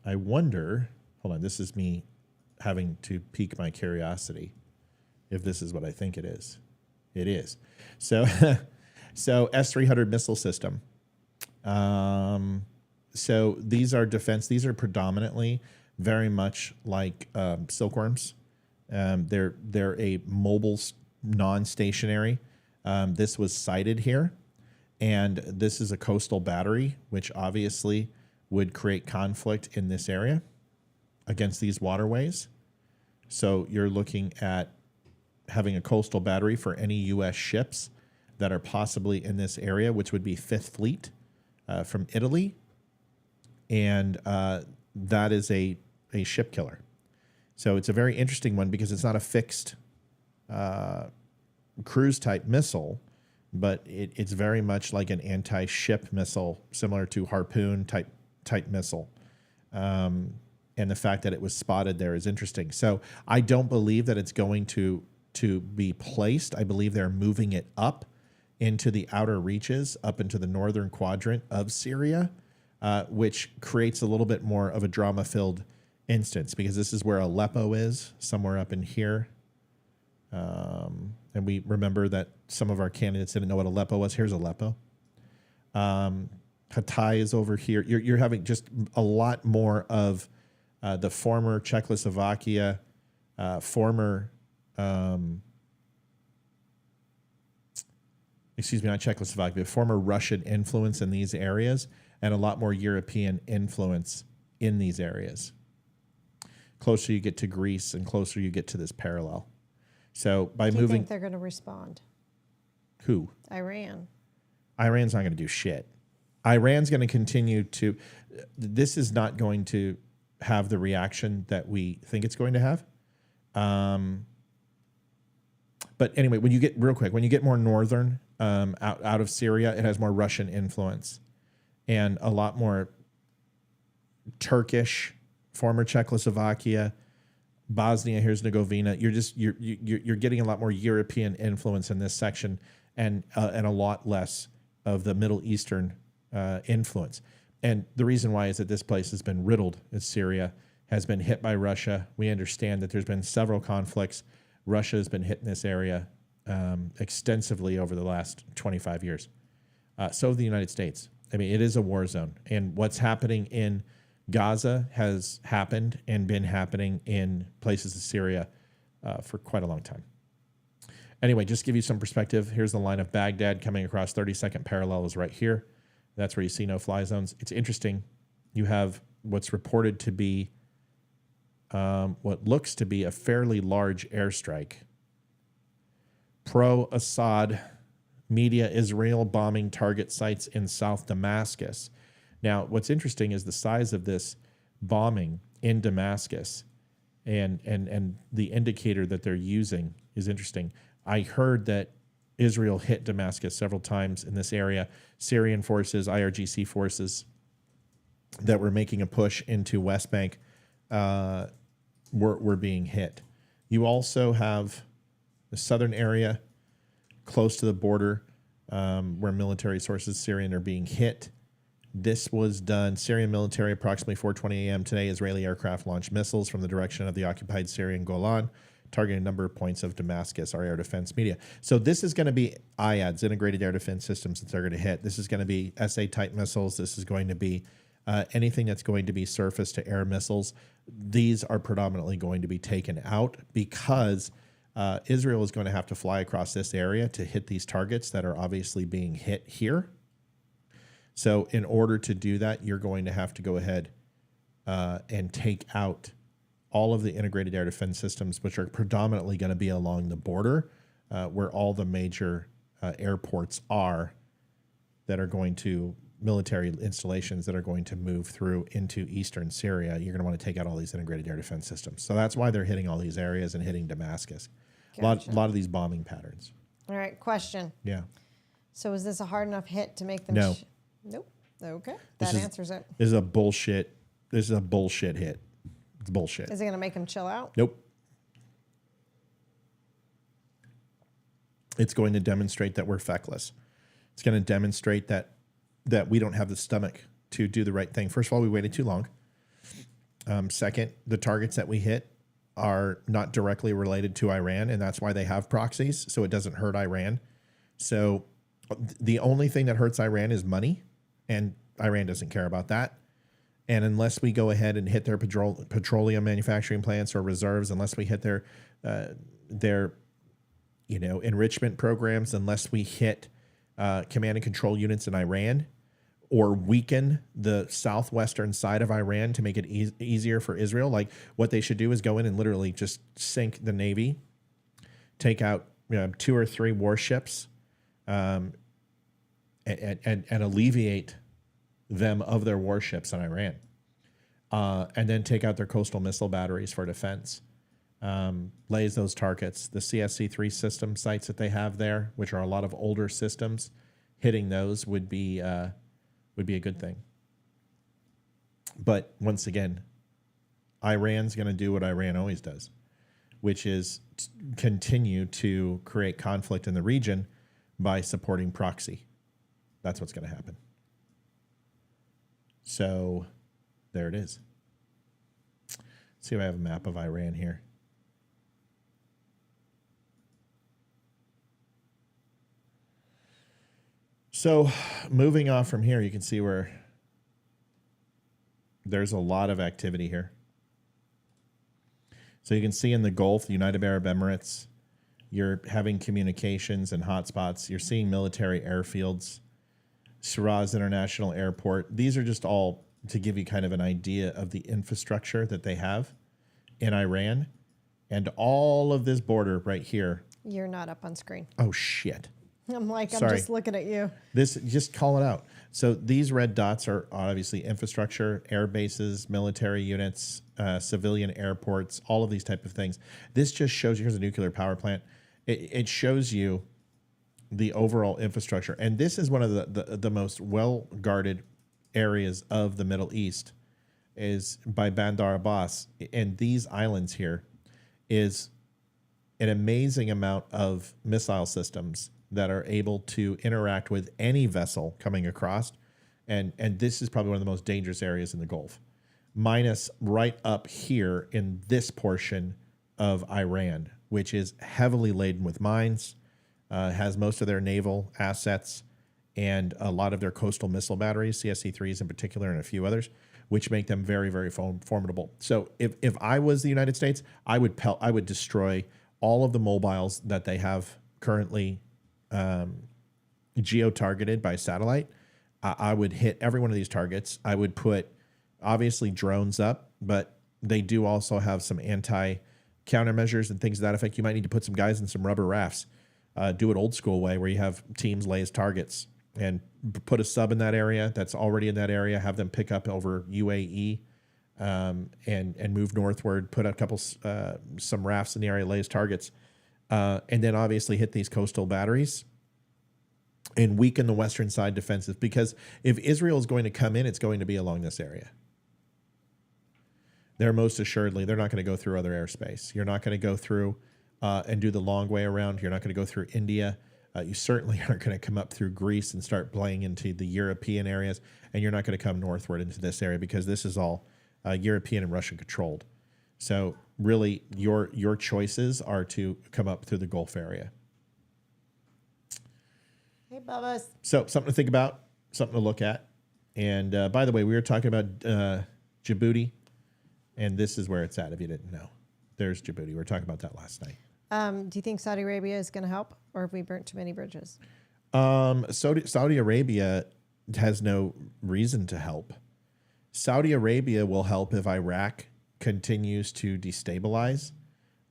I wonder, hold on, this is me having to pique my curiosity if this is what I think it is. It is. So, so S-300 missile system. So these are defense. These are predominantly very much like silkworms. They're a mobile, non-stationary. This was sighted here, and this is a coastal battery, which obviously would create conflict in this area against these waterways. So you're looking at having a coastal battery for any U.S. ships that are possibly in this area, which would be Fifth Fleet from Italy. And that is a ship killer. So it's a very interesting one because it's not a fixed cruise type missile, but it's very much like an anti-ship missile, similar to Harpoon type missile. And the fact that it was spotted there is interesting. So I don't believe that it's going to be placed. I believe they're moving it up into the outer reaches, up into the northern quadrant of Syria, which creates a little bit more of a drama-filled instance because this is where Aleppo is, somewhere up in here. And we remember that some of our candidates didn't know what Aleppo was. Here's Aleppo. Hatay is over here. You're having just a lot more of the former Czechoslovakia, former Russian influence in these areas, and a lot more European influence in these areas. Closer you get to Greece and closer you get to this parallel. So by Do you moving... think they're going to respond? Who? Iran. Iran's not going to do shit. Iran's going to continue to... This is not going to have the reaction that we think it's going to have. But anyway, when you get more northern, out of Syria, it has more Russian influence and a lot more Turkish, former Czechoslovakia, Bosnia, Herzegovina. You're getting a lot more European influence in this section and a lot less of the Middle Eastern influence. And the reason why is that this place has been riddled. Syria has been hit by Russia. We understand that there's been several conflicts. Russia has been hit in this area extensively over the last 25 years. So have the United States. I mean, it is a war zone. And what's happening in Gaza has happened and been happening in places of Syria for quite a long time. Anyway, just to give you some perspective, here's the line of Baghdad coming across. 32nd parallel is right here. That's where you see no-fly zones. It's interesting. You have what's reported to be what looks to be a fairly large airstrike. Pro-Assad media, Israel bombing target sites in South Damascus. Now, what's interesting is the size of this bombing in Damascus and the indicator that they're using is interesting. I heard that Israel hit Damascus several times in this area. Syrian forces, IRGC forces that were making a push into West Bank were being hit. You also have the southern area close to the border where military sources, Syrian, are being hit. This was done, Syrian military, approximately 4:20 a.m. today. Israeli aircraft launched missiles from the direction of the occupied Syrian Golan, targeting a number of points of Damascus, our air defense media. So this is going to be IADs, integrated air defense systems, that they're going to hit. This is going to be SA-type missiles. This is going to be anything that's going to be surface-to-air missiles. These are predominantly going to be taken out because Israel is going to have to fly across this area to hit these targets that are obviously being hit here. So in order to do that, you're going to have to go ahead and take out all of the integrated air defense systems, which are predominantly going to be along the border where all the major airports are that are going to military installations that are going to move through into eastern Syria. You're going to want to take out all these integrated air defense systems. So that's why they're hitting all these areas and hitting Damascus. Gotcha. A lot of these bombing patterns. All right, question. Yeah. So is this a hard enough hit to make them? No. Nope. Okay, This that is- answers it. This is a bullshit. This is a bullshit hit. It's bullshit. Is it going to make them chill out? Nope. It's going to demonstrate that we're feckless. It's going to demonstrate that we don't have the stomach to do the right thing. First of all, we waited too long. Second, the targets that we hit are not directly related to Iran, and that's why they have proxies, so it doesn't hurt Iran. So the only thing that hurts Iran is money, and Iran doesn't care about that. And unless we go ahead and hit their petroleum manufacturing plants or reserves, unless we hit their enrichment programs, unless we hit command and control units in Iran, or weaken the southwestern side of Iran to make it easier for Israel, like what they should do is go in and literally just sink the Navy, take out 2 or 3 warships, and alleviate them of their warships in Iran, and then take out their coastal missile batteries for defense. Lays those targets. The CSC-3 system sites that they have there, which are a lot of older systems, hitting those would be a good thing. But once again, Iran's going to do what Iran always does, which is continue to create conflict in the region by supporting proxy. That's what's going to happen. So there it is. Let's see if I have a map of Iran here. So moving off from here, you can see where there's a lot of activity here. So you can see in the Gulf, the United Arab Emirates, you're having communications and hotspots. You're seeing military airfields, Shiraz International Airport. These are just all to give you kind of an idea of the infrastructure that they have in Iran. And all of this border right here. You're not up on screen. Oh, shit. I'm like, Sorry. I'm just looking at you. This, just call it out. So these red dots are obviously infrastructure, air bases, military units, civilian airports, all of these type of things. This just shows you, here's a nuclear power plant. It shows you the overall infrastructure. And this is one of the most well-guarded areas of the Middle East, is by Bandar Abbas. And these islands here is an amazing amount of missile systems that are able to interact with any vessel coming across. And this is probably one of the most dangerous areas in the Gulf, minus right up here in this portion of Iran, which is heavily laden with mines, has most of their naval assets and a lot of their coastal missile batteries, CSC-3s in particular, and a few others, which make them very, very formidable. So if I was the United States, I would destroy all of the mobiles that they have currently geo-targeted by satellite. I would hit every one of these targets. I would put, obviously, drones up, but they do also have some anti-countermeasures and things to that effect. You might need to put some guys in some rubber rafts. Do it old school way, where you have teams lay as targets and put a sub in that area that's already in that area, have them pick up over UAE and move northward, put a couple, some rafts in the area, lay as targets. and then obviously hit these coastal batteries and weaken the western side defenses. Because if Israel is going to come in, it's going to be along this area. They're most assuredly, they're not going to go through other airspace. You're not going to go through and do the long way around. You're not going to go through India. You certainly aren't going to come up through Greece and start playing into the European areas. And you're not going to come northward into this area because this is all European and Russian controlled. So really your choices are to come up through the Gulf area. Hey, Bubba's. So something to think about, something to look at. And by the way, we were talking about Djibouti, and this is where it's at if you didn't know. There's Djibouti. We were talking about that last night. Do you think Saudi Arabia is going to help, or have we burnt too many bridges? Saudi Arabia has no reason to help. Saudi Arabia will help if Iraq continues to destabilize.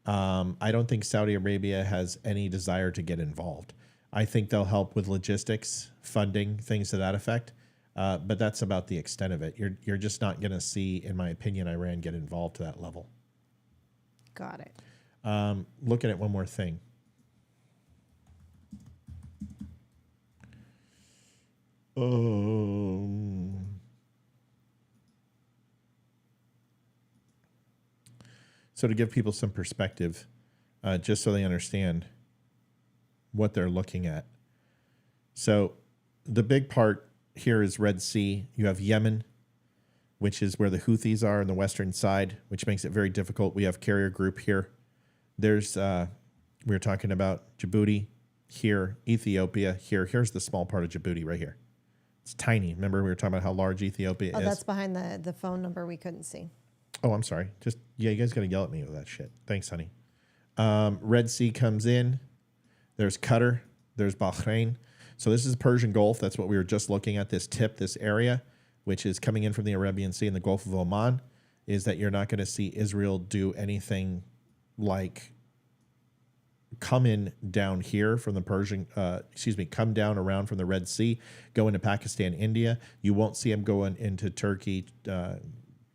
I don't think Saudi Arabia has any desire to get involved. I think they'll help with logistics, funding, things to that effect. But that's about the extent of it. You're just not going to see, in my opinion, Iran get involved to that level. Got it. Looking at one more thing. So to give people some perspective, just so they understand what they're looking at. So the big part here is Red Sea. You have Yemen, which is where the Houthis are on the western side, which makes it very difficult. We have carrier group here. There's, we were talking about Djibouti here, Ethiopia here. Here's the small part of Djibouti right here. It's tiny. Remember we were talking about how large Ethiopia is? That's behind the phone number we couldn't see. Oh, I'm sorry. You guys got to yell at me with that shit. Thanks, honey. Red Sea comes in. There's Qatar. There's Bahrain. So this is the Persian Gulf. That's what we were just looking at, this tip, this area, which is coming in from the Arabian Sea and the Gulf of Oman, is that you're not going to see Israel do anything like come in down here from the Persian, come down around from the Red Sea, go into Pakistan, India. You won't see them going into Turkey,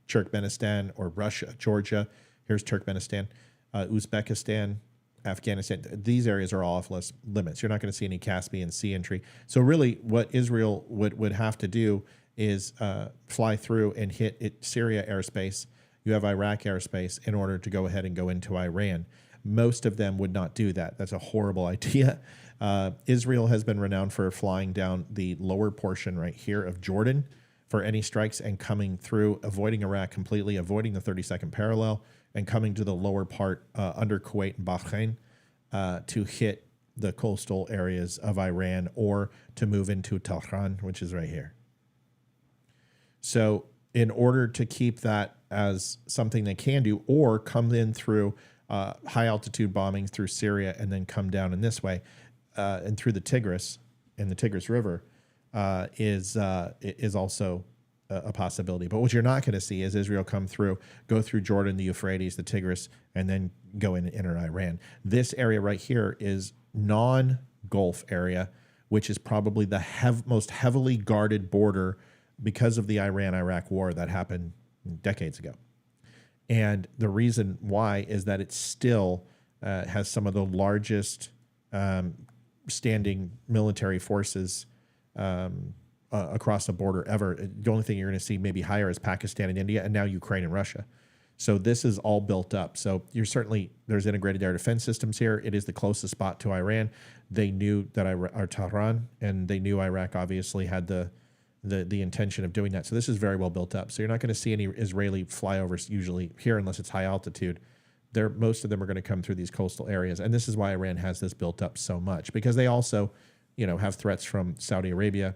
Turkmenistan, or Russia, Georgia. Here's Turkmenistan, Uzbekistan, Afghanistan. These areas are all off limits. You're not going to see any Caspian Sea entry. So really what Israel would have to do is fly through and hit Syria airspace. You have Iraq airspace in order to go ahead and go into Iran. Most of them would not do that. That's a horrible idea. Israel has been renowned for flying down the lower portion right here of Jordan for any strikes and coming through, avoiding Iraq completely, avoiding the 32nd parallel, and coming to the lower part under Kuwait and Bahrain to hit the coastal areas of Iran or to move into Tehran, which is right here. So in order to keep that as something they can do, or come in through high altitude bombing through Syria and then come down in this way and through the Tigris and the Tigris River is also a possibility. But what you're not going to see is Israel come through, go through Jordan, the Euphrates, the Tigris, and then go in and enter Iran. This area right here is non-Gulf area, which is probably the most heavily guarded border because of the Iran-Iraq war that happened decades ago. And the reason why is that it still has some of the largest standing military forces across the border ever. The only thing you're going to see maybe higher is Pakistan and India, and now Ukraine and Russia. So this is all built up. So there's integrated air defense systems here. It is the closest spot to Iran. They knew that Tehran, and they knew Iraq obviously had the intention of doing that. So this is very well built up. So you're not going to see any Israeli flyovers usually here unless it's high altitude. Most of them are going to come through these coastal areas. And this is why Iran has this built up so much, because they also, have threats from Saudi Arabia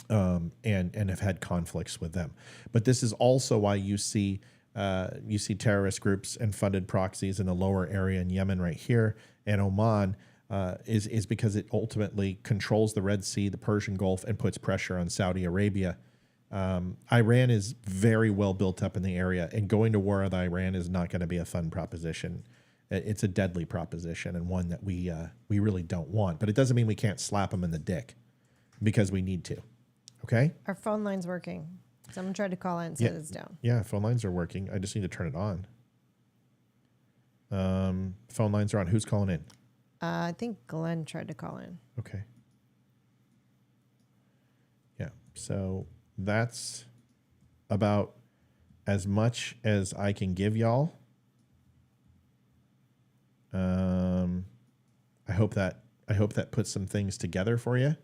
and have had conflicts with them. But this is also why you see terrorist groups and funded proxies in the lower area in Yemen right here, and Oman is because it ultimately controls the Red Sea, the Persian Gulf, and puts pressure on Saudi Arabia. Iran is very well built up in the area, and going to war with Iran is not going to be a fun proposition. It's a deadly proposition, and one that we really don't want. But it doesn't mean we can't slap them in the dick, because we need to. Okay? Our phone line's working. Someone tried to call in and said it's down. Yeah, phone lines are working. I just need to turn it on. Phone lines are on. Who's calling in? I think Glenn tried to call in. Okay. Yeah. So that's about as much as I can give y'all. I hope that puts some things together for you.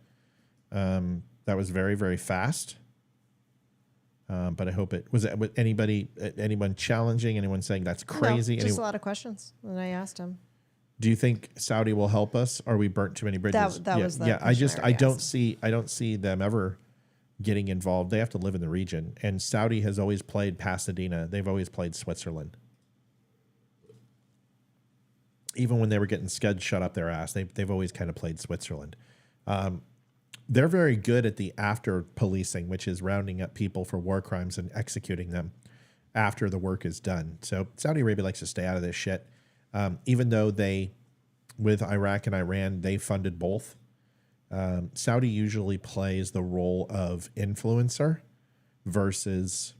That was very, very fast. But I hope it was anyone challenging, anyone saying that's crazy. No, just a lot of questions. And I asked him. Do you think Saudi will help us? Or we burnt too many bridges? That was the I don't see them ever getting involved. They have to live in the region. And Saudi has always played Pasadena. They've always played Switzerland. Even when they were getting Scud shut up their ass, they've always kind of played Switzerland. They're very good at the after policing, which is rounding up people for war crimes and executing them after the work is done. So Saudi Arabia likes to stay out of this shit. Even though with Iraq and Iran, they funded both. Saudi usually plays the role of influencer versus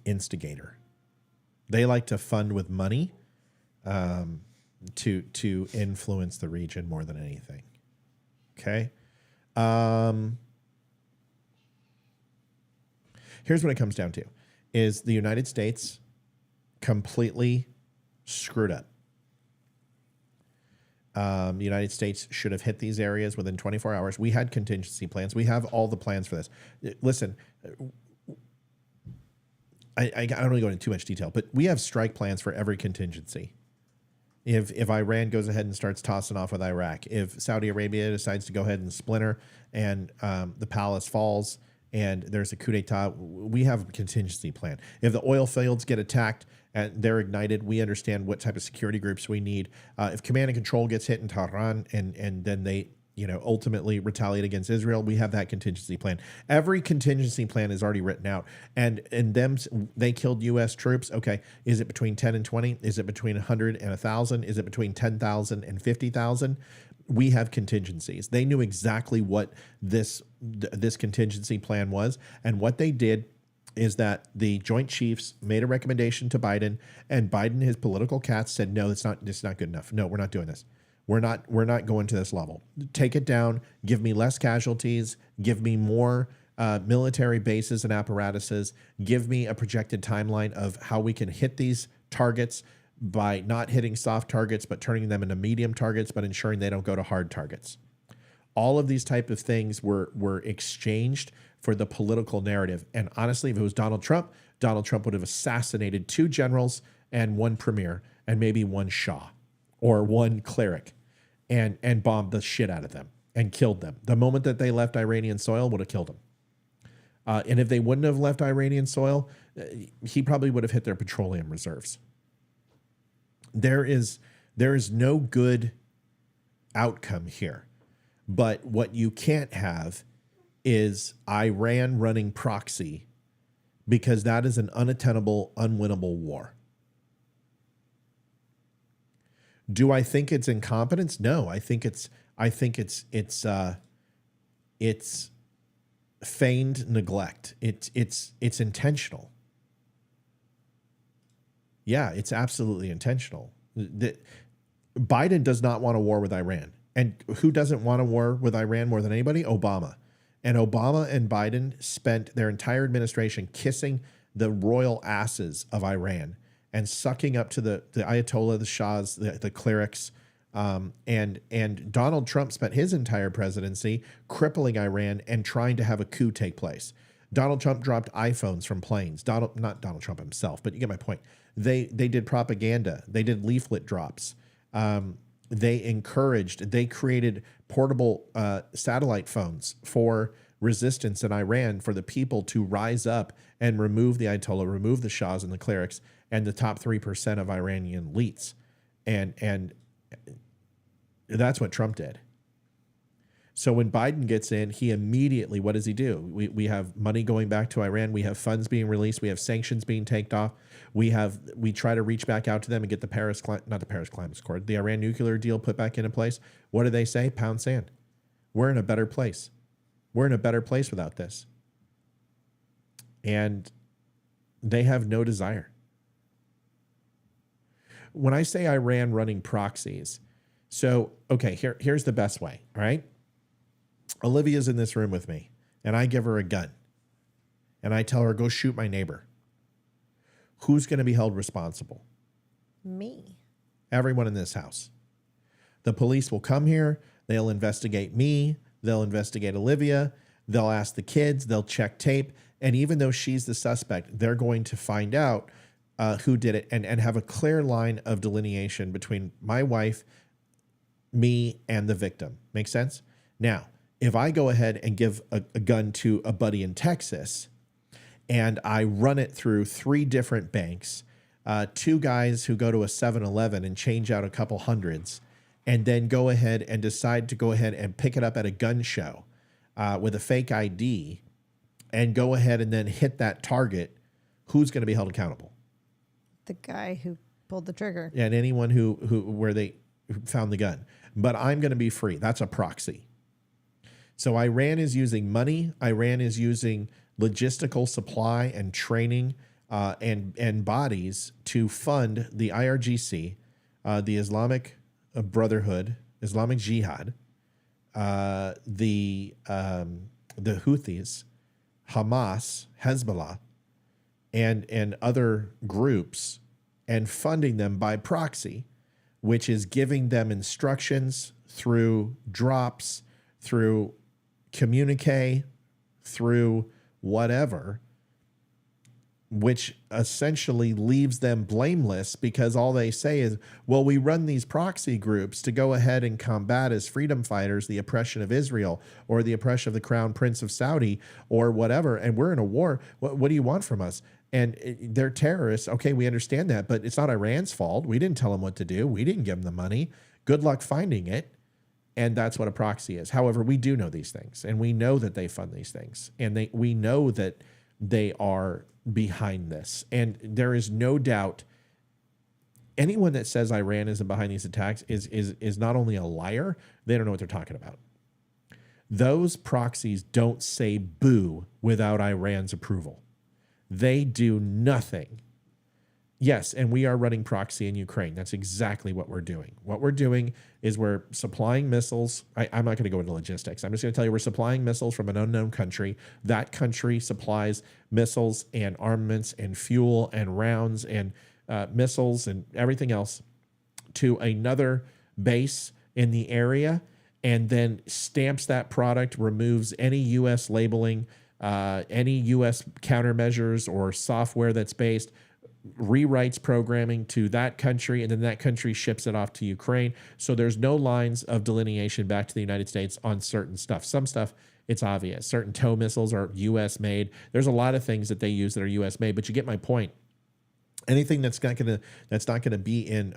instigator. They like to fund with money to influence the region more than anything. Okay. Here's what it comes down to is the United States completely screwed up. The United States should have hit these areas within 24 hours. We had contingency plans. We have all the plans for this. Listen, I don't really go into too much detail, but we have strike plans for every contingency. If Iran goes ahead and starts tossing off with Iraq, if Saudi Arabia decides to go ahead and splinter and the palace falls and there's a coup d'etat, we have a contingency plan. If the oil fields get attacked and they're ignited, we understand what type of security groups we need. If command and control gets hit in Tehran and then they ultimately retaliate against Israel, we have that contingency plan. Every contingency plan is already written out. And they killed U.S. troops. Okay, is it between 10 and 20? Is it between 100 and 1,000? Is it between 10,000 and 50,000? We have contingencies. They knew exactly what this contingency plan was. And what they did is that the Joint Chiefs made a recommendation to Biden, and Biden, his political cats, said, no, it's not good enough. No, we're not doing this. We're not going to this level. Take it down. Give me less casualties. Give me more military bases and apparatuses. Give me a projected timeline of how we can hit these targets by not hitting soft targets, but turning them into medium targets, but ensuring they don't go to hard targets. All of these type of things were exchanged for the political narrative. And honestly, if it was Donald Trump would have assassinated 2 generals and 1 premier and maybe 1 shah or 1 cleric and bombed the shit out of them and killed them. The moment that they left Iranian soil would have killed them. And if they wouldn't have left Iranian soil, he probably would have hit their petroleum reserves. There is no good outcome here. But what you can't have is Iran running proxy, because that is an unattainable, unwinnable war. Do I think it's incompetence? No, I think it's feigned neglect. It's intentional. Yeah, it's absolutely intentional. Biden does not want a war with Iran. And who doesn't want a war with Iran more than anybody? Obama. And Obama and Biden spent their entire administration kissing the royal asses of Iran and sucking up to the Ayatollah, the Shahs, the clerics. And Donald Trump spent his entire presidency crippling Iran and trying to have a coup take place. Donald Trump dropped iPhones from planes. Not Donald Trump himself, but you get my point. They did propaganda. They did leaflet drops. They created portable satellite phones for resistance in Iran for the people to rise up and remove the Ayatollah, remove the Shahs and the clerics and the top 3% of Iranian elites. And that's what Trump did. So when Biden gets in, he immediately, what does he do? We have money going back to Iran. We have funds being released. We have sanctions being taken off. We try to reach back out to them and get the Climate Accord, the Iran nuclear deal put back into place. What do they say? Pound sand. We're in a better place. We're in a better place without this. And they have no desire. when I say Iran running proxies, so, okay, here's the best way, all right? Olivia's in this room with me, and I give her a gun, and I tell her, go shoot my neighbor. Who's going to be held responsible? Me. Everyone in this house. The police will come here. They'll investigate me. They'll investigate Olivia. They'll ask the kids. They'll check tape. And even though she's the suspect, they're going to find out who did it and have a clear line of delineation between my wife, me, and the victim. Make sense? Now, if I go ahead and give a gun to a buddy in Texas and I run it through 3 different banks, 2 guys who go to a 7-Eleven and change out a couple hundreds, and then go ahead and decide to go ahead and pick it up at a gun show with a fake ID and go ahead and then hit that target, who's going to be held accountable? The guy who pulled the trigger. And anyone who found the gun. But I'm going to be free. That's a proxy. So Iran is using money. Iran is using logistical supply and training and bodies to fund the IRGC, the Islamic Brotherhood, Islamic Jihad, the Houthis, Hamas, Hezbollah, and other groups, and funding them by proxy, which is giving them instructions through drops, through communique, through whatever, which essentially leaves them blameless because all they say is, well, we run these proxy groups to go ahead and combat as freedom fighters the oppression of Israel or the oppression of the Crown Prince of Saudi or whatever, and we're in a war. What do you want from us? And they're terrorists. Okay, we understand that, but it's not Iran's fault. We didn't tell them what to do. We didn't give them the money. Good luck finding it. And that's what a proxy is. However, we do know these things, and we know that they fund these things, and we know that they are behind this. And there is no doubt anyone that says Iran isn't behind these attacks is not only a liar, they don't know what they're talking about. Those proxies don't say boo without Iran's approval. They do nothing. Yes, and we are running proxy in Ukraine. That's exactly what we're doing. What we're doing is we're supplying missiles. I'm not going to go into logistics. I'm just going to tell you we're supplying missiles from an unknown country. That country supplies missiles and armaments and fuel and rounds and missiles and everything else to another base in the area and then stamps that product, removes any U.S. labeling, any U.S. countermeasures or software that's based, rewrites programming to that country, and then that country ships it off to Ukraine. So there's no lines of delineation back to the United States on certain stuff. Some stuff, it's obvious. Certain tow missiles are U.S. made. There's a lot of things that they use that are U.S. made, but you get my point. Anything that's not gonna be in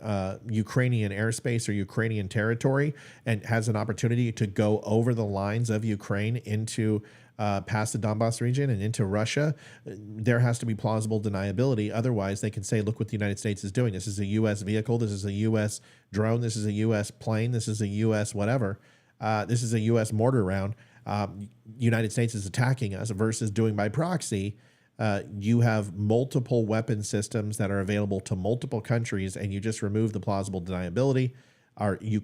Ukrainian airspace or Ukrainian territory and has an opportunity to go over the lines of Ukraine into past the Donbass region and into Russia, there has to be plausible deniability. Otherwise, they can say, look what the United States is doing. This is a U.S. vehicle. This is a U.S. drone. This is a U.S. plane. This is a U.S. whatever. This is a U.S. mortar round. United States is attacking us versus doing by proxy. You have multiple weapon systems that are available to multiple countries, and you just remove the plausible deniability, or you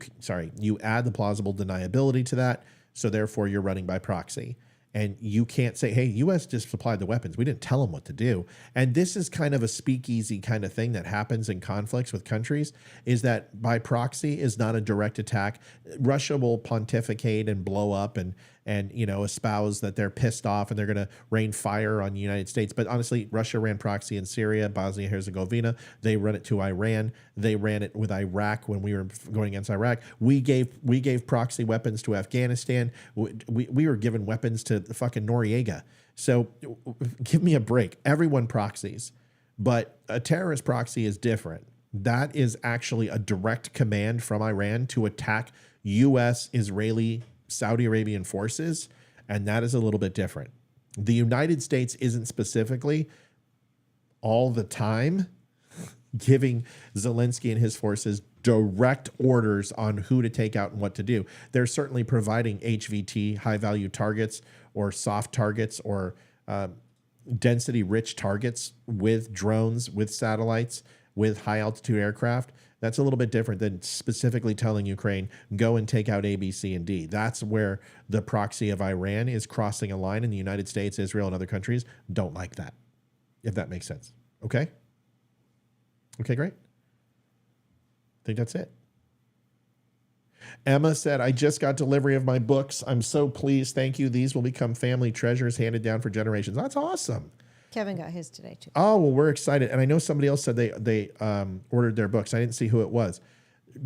add the plausible deniability to that. So therefore, you're running by proxy. And you can't say, hey, U.S. just supplied the weapons. We didn't tell them what to do. And this is kind of a speakeasy kind of thing that happens in conflicts with countries, is that by proxy is not a direct attack. Russia will pontificate and blow up and espouse that they're pissed off and they're going to rain fire on the United States. But honestly, Russia ran proxy in Syria, Bosnia, Herzegovina. They run it to Iran. They ran it with Iraq when we were going against Iraq. We gave proxy weapons to Afghanistan. We were given weapons to the fucking Noriega. So give me a break. Everyone proxies, but a terrorist proxy is different. That is actually a direct command from Iran to attack U.S., Israeli, Saudi Arabian forces, and that is a little bit different. The United States isn't specifically all the time giving Zelensky and his forces direct orders on who to take out and what to do. They're certainly providing HVT, high-value targets, or soft targets, or density-rich targets with drones, with satellites, with high altitude aircraft, that's a little bit different than specifically telling Ukraine, go and take out A, B, C, and D. That's where the proxy of Iran is crossing a line, and the United States, Israel, and other countries don't like that, if that makes sense. Okay? Okay, great. I think that's it. Emma said, I just got delivery of my books. I'm so pleased. Thank you. These will become family treasures handed down for generations. That's awesome. Kevin got his today too. Oh, well, we're excited. And I know somebody else said they ordered their books. I didn't see who it was.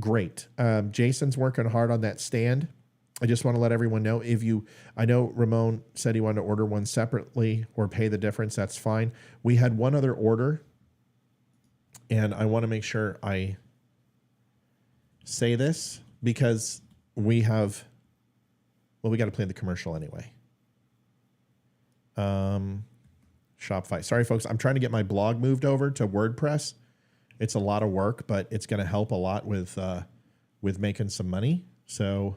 Great. Jason's working hard on that stand. I just want to let everyone know, I know Ramon said he wanted to order one separately or pay the difference. That's fine. We had one other order, and I want to make sure I say this because we got to play the commercial anyway. Shopify. Sorry, folks. I'm trying to get my blog moved over to WordPress. It's a lot of work, but it's going to help a lot with making some money. So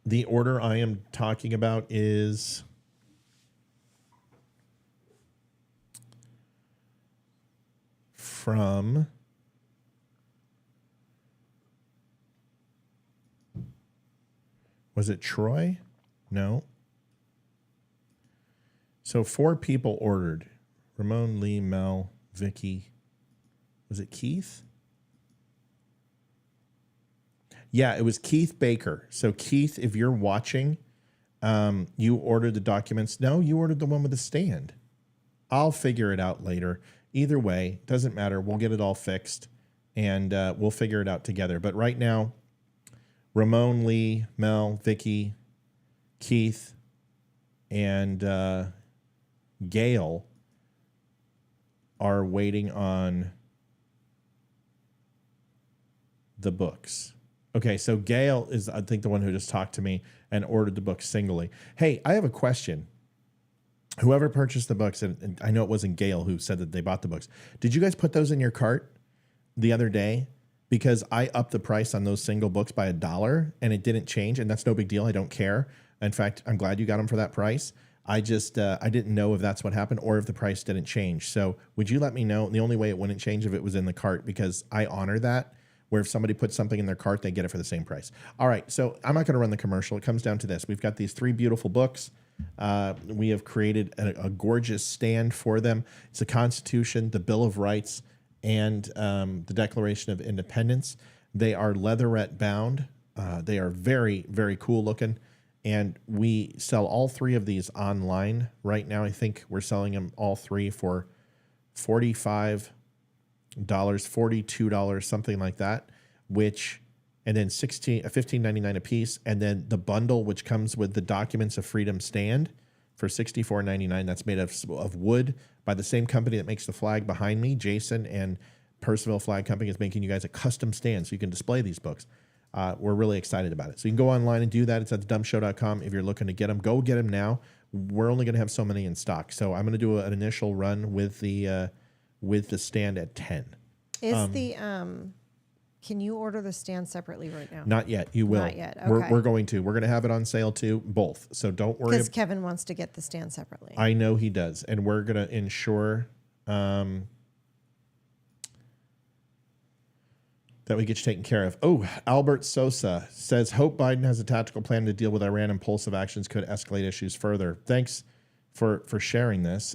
the order I am talking about is from was it Troy? No. So 4 people ordered. Ramon, Lee, Mel, Vicky. Was it Keith? Yeah, it was Keith Baker. So Keith, if you're watching, you ordered the documents. No, you ordered the one with the stand. I'll figure it out later. Either way, doesn't matter. We'll get it all fixed, and we'll figure it out together. But right now, Ramon, Lee, Mel, Vicky, Keith, and Gail are waiting on the books. Okay, so Gail is, I think, the one who just talked to me and ordered the books singly. Hey, I have a question. Whoever purchased the books, and I know it wasn't Gail who said that they bought the books. Did you guys put those in your cart the other day? Because I upped the price on those single books by $1 and it didn't change, and that's no big deal. I don't care. In fact, I'm glad you got them for that price. I just, I didn't know if that's what happened or if the price didn't change. So would you let me know? The only way it wouldn't change if it was in the cart, because I honor that, where if somebody puts something in their cart, they get it for the same price. All right, so I'm not going to run the commercial. It comes down to this. We've got these 3 beautiful books. We have created a gorgeous stand for them. It's the Constitution, the Bill of Rights, and the Declaration of Independence. They are leatherette bound. They are very, very cool looking. And we sell all 3 of these online right now. I think we're selling them all 3 for $45, $42, something like that, and then $15.99 a piece. And then the bundle, which comes with the Documents of Freedom stand for $64.99. That's made of wood by the same company that makes the flag behind me. Jason and Percival Flag Company is making you guys a custom stand so you can display these books. We're really excited about it. So you can go online and do that. It's at thedumbshow.com. If you're looking to get them, go get them now. We're only going to have so many in stock. So I'm going to do an initial run with the stand at 10. Can you order the stand separately right now? Not yet. You will. Not yet. Okay. We're going to. We're going to have it on sale too, both. So don't worry. Because Kevin wants to get the stand separately. I know he does. And we're going to ensure that we get you taken care of. Oh, Albert Sosa says, hope Biden has a tactical plan to deal with Iran. Impulsive actions could escalate issues further. Thanks for sharing this.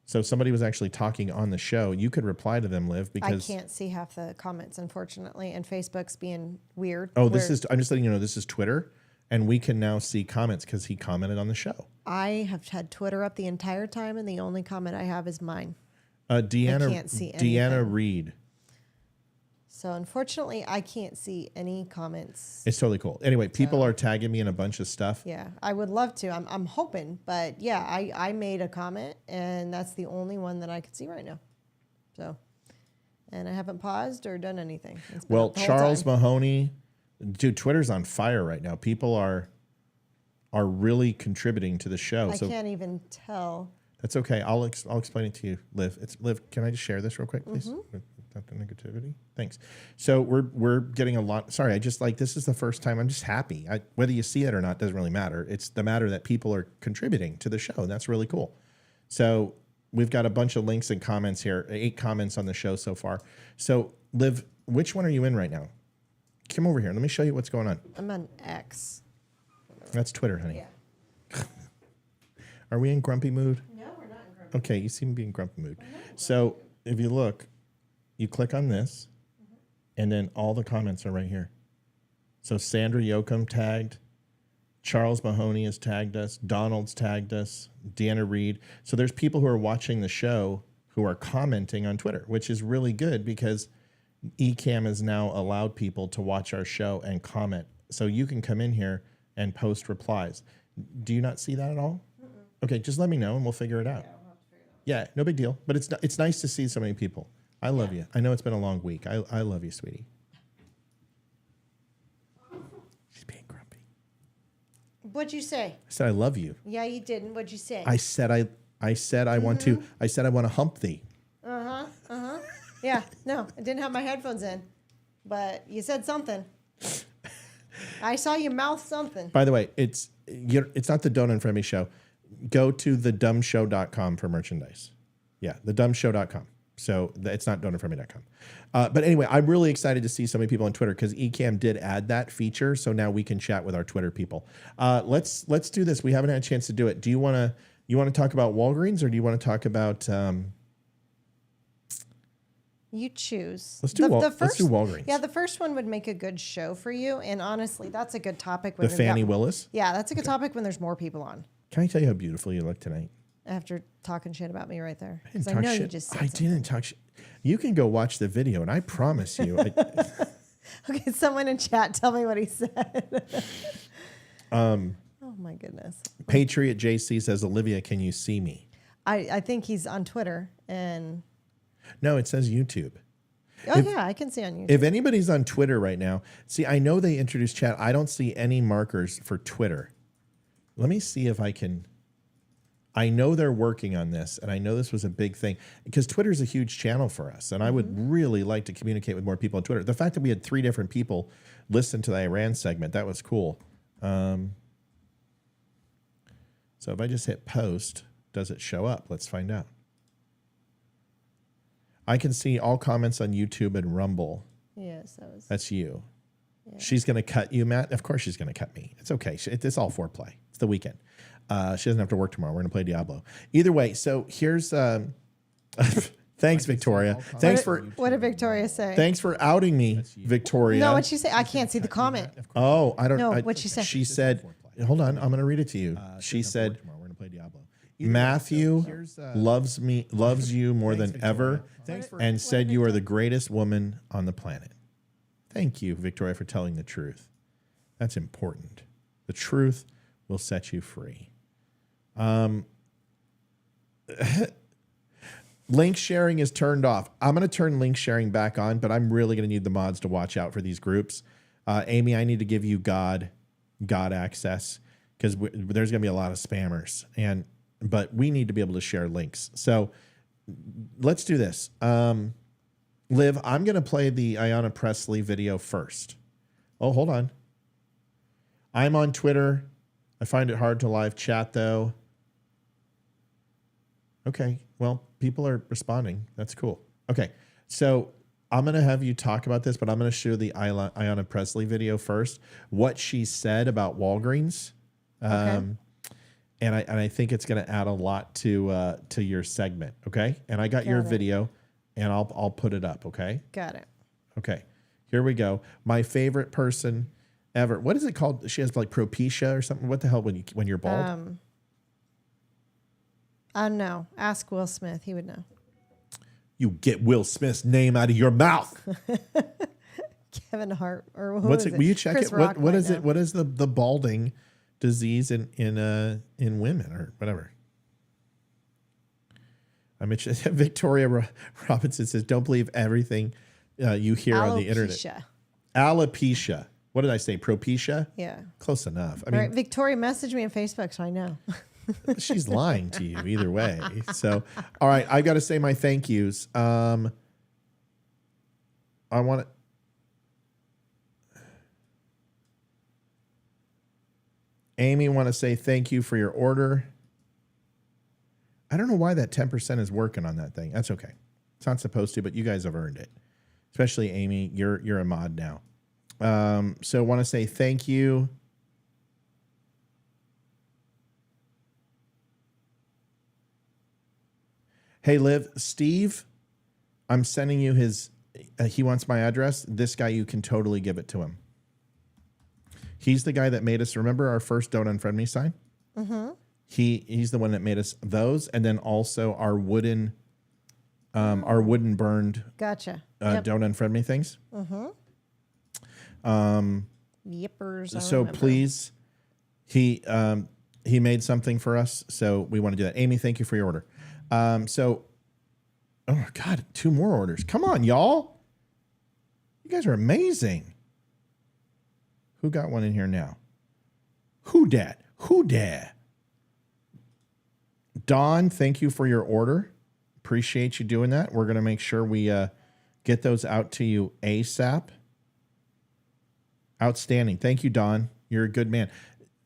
So somebody was actually talking on the show. You could reply to them, Liv, because I can't see half the comments, unfortunately, and Facebook's being weird. Oh, I'm just letting you know, this is Twitter, and we can now see comments because he commented on the show. I have had Twitter up the entire time, and the only comment I have is mine. Deanna, I can't see anything. Deanna Reed. So unfortunately, I can't see any comments. It's totally cool. Anyway, people are tagging me in a bunch of stuff. Yeah, I would love to. I'm hoping, but yeah, I made a comment, and that's the only one that I could see right now. So, and I haven't paused or done anything. Well, Charles Mahoney, dude, Twitter's on fire right now. People are really contributing to the show. I can't even tell. That's okay. I'll explain it to you, Liv. Liv, can I just share this real quick, please? Mm-hmm. Without the negativity. Thanks. So we're getting a lot. Sorry, I just this is the first time. I'm just happy. Whether you see it or not doesn't really matter. It's the matter that people are contributing to the show. And that's really cool. So we've got a bunch of links and comments here. 8 comments on the show so far. So, Liv, which one are you in right now? Come over here. Let me show you what's going on. I'm on X. That's Twitter, honey. Yeah. Are we in grumpy mood? No, we're not in grumpy. Okay, you seem to be in grumpy mood. So if you look, you click on this, and then all the comments are right here. So Sandra Yoakum tagged, Charles Mahoney has tagged us, Donald's tagged us, Deanna Reed. So there's people who are watching the show who are commenting on Twitter, which is really good because Ecamm has now allowed people to watch our show and comment. So you can come in here and post replies. Do you not see that at all? Okay, just let me know and we'll figure it out. Yeah, no big deal. But it's nice to see so many people. I love you. I know it's been a long week. I love you, sweetie. She's being grumpy. What'd you say? I said I love you. Yeah, you didn't. What'd you say? I said I want to hump thee. Yeah, no, I didn't have my headphones in, but you said something. I saw you mouth something. By the way, it's not the Don't Unfriend Me show. Go to thedumbshow.com for merchandise. Yeah, thedumbshow.com. So it's not don'tunfriendme.com. But anyway, I'm really excited to see so many people on Twitter because Ecamm did add that feature. So now we can chat with our Twitter people. Let's do this. We haven't had a chance to do it. Do you want to talk about Walgreens or do you want to talk about? You choose. Let's do Walgreens. Yeah, the first one would make a good show for you. And honestly, that's a good topic. The Fani Willis? Yeah, that's a good topic when there's more people on. Can I tell you how beautiful you look tonight? After talking shit about me right there. I didn't talk shit. You can go watch the video, and I promise you. Okay, someone in chat tell me what he said. Oh, my goodness. Patriot JC says, Olivia, can you see me? I think he's on Twitter. And no, it says YouTube. Oh, yeah, I can see on YouTube. If anybody's on Twitter right now, see, I know they introduced chat. I don't see any markers for Twitter. Let me see if I can. I know they're working on this, and I know this was a big thing because Twitter is a huge channel for us, and I would really like to communicate with more people on Twitter. The fact that we had 3 different people listen to the Iran segment, that was cool. So if I just hit post, does it show up? Let's find out. I can see all comments on YouTube and Rumble. Yes, that's you. Yeah. She's going to cut you, Matt. Of course she's going to cut me. It's okay. It's all foreplay. It's the weekend. She doesn't have to work tomorrow. We're going to play Diablo. Either way, so here's... thanks, Victoria. What did Victoria say? Thanks for outing me, Victoria. No, what'd she say? I can't see the comment. Oh, I don't know. No, what'd she say? She said... Hold on. I'm going to read it to you. She said... Matthew loves you more than ever and said you are the greatest woman on the planet. Thank you, Victoria, for telling the truth. That's important. The truth will set you free. Link sharing is turned off. I'm going to turn link sharing back on, but I'm really going to need the mods to watch out for these groups. Amy, I need to give you God access because there's going to be a lot of spammers, but we need to be able to share links. So let's do this. Liv, I'm going to play the Ayanna Pressley video first. Oh, hold on. I'm on Twitter. I find it hard to live chat, though. Okay, well, people are responding. That's cool. Okay, so I'm going to have you talk about this, but I'm going to show the Ayanna Pressley video first. What she said about Walgreens. Okay. And I think it's going to add a lot to your segment, okay? And I got your video, and I'll put it up, okay? Got it. Okay, here we go. My favorite person ever. What is it called? She has like Propecia or something. What the hell when you're bald? I don't know. Ask Will Smith. He would know. You get Will Smith's name out of your mouth. Kevin Hart or what's it? Will you check Chris it? Rock What is know. it? What is the balding disease in women or whatever? I mentioned Victoria Robinson says, "Don't believe everything you hear on the internet." Alopecia. What did I say? Propecia? Yeah. Close enough. All right, Victoria messaged me on Facebook, so I know. She's lying to you either way. So, all right, I got to say my thank yous. I want to. Amy, want to say thank you for your order. I don't know why that 10% is working on that thing. That's okay. It's not supposed to, but you guys have earned it. Especially Amy, you're a mod now. So want to say thank you. Hey, Liv, Steve, I'm sending you his, he wants my address. This guy, you can totally give it to him. He's the guy that made us, remember our first Don't Unfriend Me sign? Mm-hmm. He's the one that made us those. And then also our wooden burned Gotcha. Don't Unfriend Me things. Mm-hmm. Yippers. So please, he made something for us. So we want to do that. Amy, thank you for your order. Oh God, 2 more orders. Come on, y'all. You guys are amazing. Who got one in here now? Who dat? Dawn, thank you for your order. Appreciate you doing that. We're going to make sure we get those out to you ASAP. Outstanding. Thank you, Dawn. You're a good man.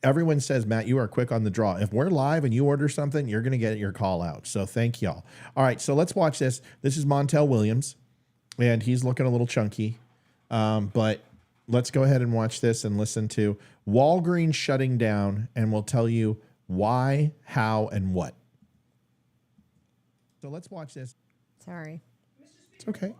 Everyone says, Matt, you are quick on the draw. If we're live and you order something, you're going to get your call out. So thank y'all. All right, so let's watch this. This is Montel Williams, and he's looking a little chunky. But let's go ahead and watch this and listen to Walgreens shutting down, and we'll tell you why, how, and what. So let's watch this. Sorry. It's okay.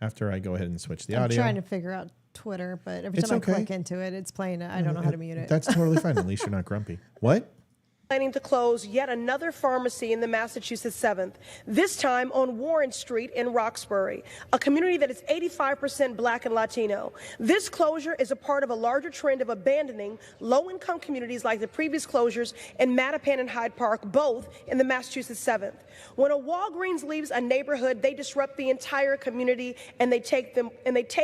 After I go ahead and switch the I'm audio. trying to figure out Twitter, but every It's time okay. I click into it, it's playing. I don't know how to mute it. That's totally fine. At least you're not grumpy. What? Planning to close yet another pharmacy in the Massachusetts 7th, this time on Warren Street in Roxbury, a community that is 85% Black and Latino. This closure is a part of a larger trend of abandoning low-income communities like the previous closures in Mattapan and Hyde Park, both in the Massachusetts 7th. When a Walgreens leaves a neighborhood, they disrupt the entire community, and they take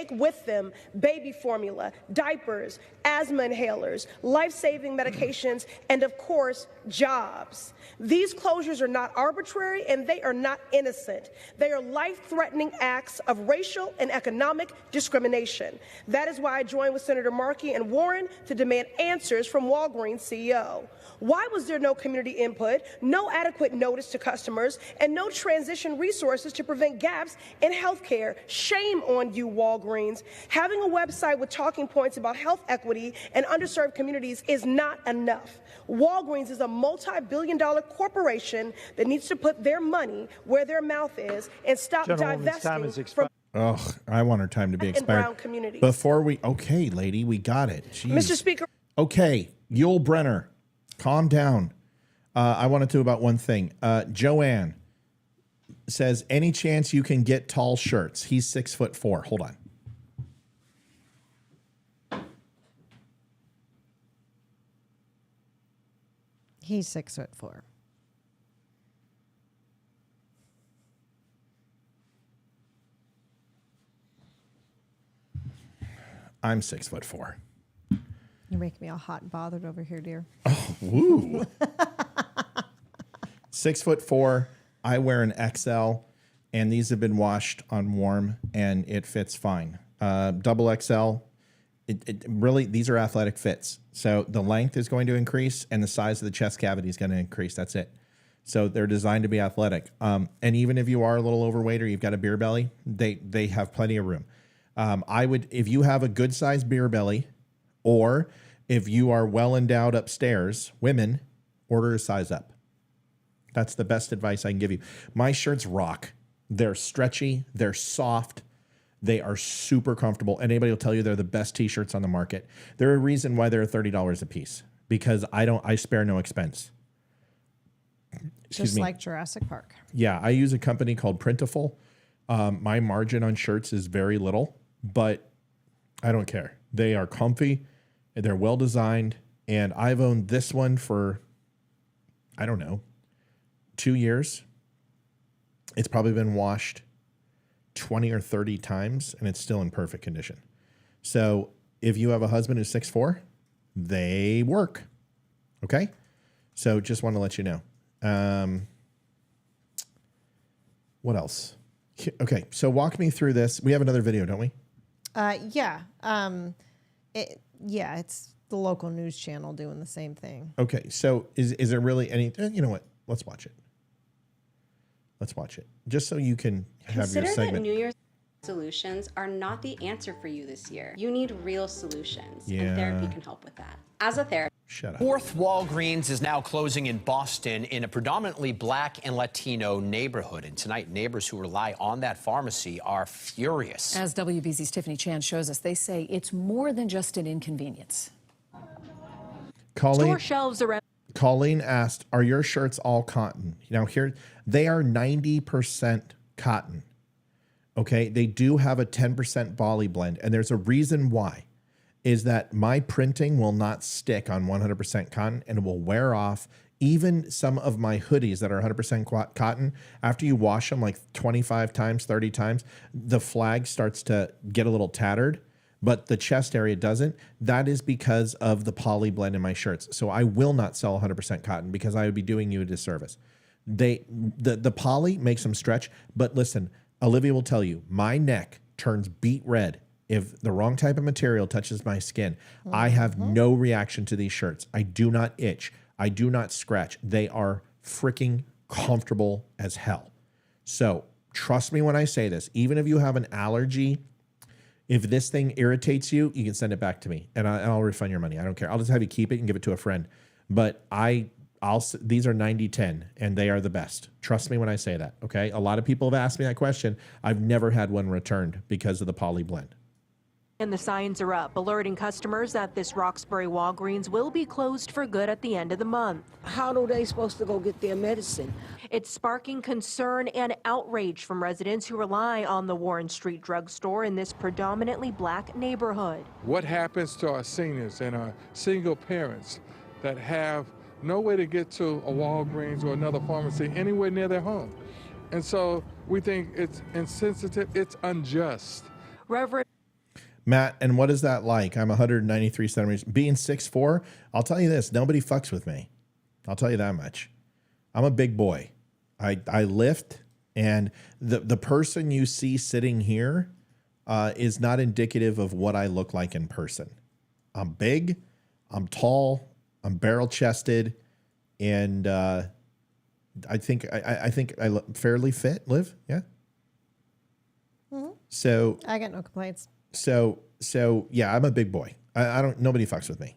with them baby formula, diapers, asthma inhalers, life-saving medications, and of course, jobs. These closures are not arbitrary, and they are not innocent. They are life-threatening acts of racial and economic discrimination. That is why I joined with Senator Markey and Warren to demand answers from Walgreens CEO. Why was there no community input, no adequate notice to customers, and no transition resources to prevent gaps in health care? Shame on you, Walgreens. Having a website with talking points about health equity and underserved communities is not enough. Walgreens is a multi-billion-dollar corporation that needs to put their money where their mouth is and stop divesting from Ugh, I want her time to be expired. brown communities. Before we, okay, lady, we got it. Jeez. Mr. Speaker. Okay, Yul Brenner, calm down. I want to do about one thing. Joanne says, any chance you can get tall shirts? He's 6'4". Hold on. He's 6'4". I'm 6'4". You're making me all hot and bothered over here, dear. Woo. 6'4". I wear an XL, and these have been washed on warm, and it fits fine. Double XL. It really, these are athletic fits. So the length is going to increase and the size of the chest cavity is going to increase. That's it. So they're designed to be athletic. And even if you are a little overweight or you've got a beer belly, they have plenty of room. I would, if you have a good sized beer belly, or if you are well endowed upstairs, women, order a size up. That's the best advice I can give you. My shirts rock. They're stretchy. They're soft. They are super comfortable. And anybody will tell you they're the best t-shirts on the market. They're a reason why they're $30 a piece, because I spare no expense. Just like Jurassic Park. Yeah, I use a company called Printful. My margin on shirts is very little, but I don't care. They are comfy, and they're well designed, and I've owned this one for, I don't know, 2 years. It's probably been washed 20 or 30 times, and it's still in perfect condition. So if you have a husband who's 6'4", they work. Okay? So just want to let you know. What else? Okay, so walk me through this. We have another video, don't we? Yeah. It's the local news channel doing the same thing. Okay, so is there really any, you know what? Let's watch it. Let's watch it. Just so you can have Consider your that segment. New Year's solutions are not the answer for you this year. You need real solutions, Yeah. and therapy can help with that. As a therapist, Shut up. Fourth Walgreens is now closing in Boston in a predominantly Black and Latino neighborhood. And tonight, neighbors who rely on that pharmacy are furious. As WBZ's Tiffany Chan shows us, they say it's more than just an inconvenience. Colleen, Store shelves around. Colleen asked, are your shirts all cotton? Now here, they are 90% cotton. Okay, they do have a 10% Bali blend, and there's a reason why. Is that my printing will not stick on 100% cotton and it will wear off. Even some of my hoodies that are 100% cotton, after you wash them like 25 times, 30 times, the flag starts to get a little tattered, but the chest area doesn't. That is because of the poly blend in my shirts. So I will not sell 100% cotton because I would be doing you a disservice. The poly makes them stretch, but listen, Olivia will tell you, my neck turns beet red if the wrong type of material touches my skin. I have no reaction to these shirts. I do not itch. I do not scratch. They are freaking comfortable as hell. So trust me when I say this, even if you have an allergy, if this thing irritates you, you can send it back to me and I'll refund your money. I don't care. I'll just have you keep it and give it to a friend. But these are 90-10 and they are the best. Trust me when I say that, okay? A lot of people have asked me that question. I've never had one returned because of the poly blend. And the signs are up, alerting customers that this Roxbury Walgreens will be closed for good at the end of the month. How are they supposed to go get their medicine? It's sparking concern and outrage from residents who rely on the Warren Street drugstore in this predominantly Black neighborhood. What happens to our seniors and our single parents that have no way to get to a Walgreens or another pharmacy anywhere near their home? And so we think it's insensitive, it's unjust. Reverend Matt, and what is that like? I'm 193 centimeters. Being 6'4", I'll tell you this, nobody fucks with me. I'll tell you that much. I'm a big boy. I lift, and the person you see sitting here is not indicative of what I look like in person. I'm big, I'm tall, I'm barrel-chested, and I think I look fairly fit, Liv, yeah? Mm-hmm. So I got no complaints. So yeah, I'm a big boy. Nobody fucks with me.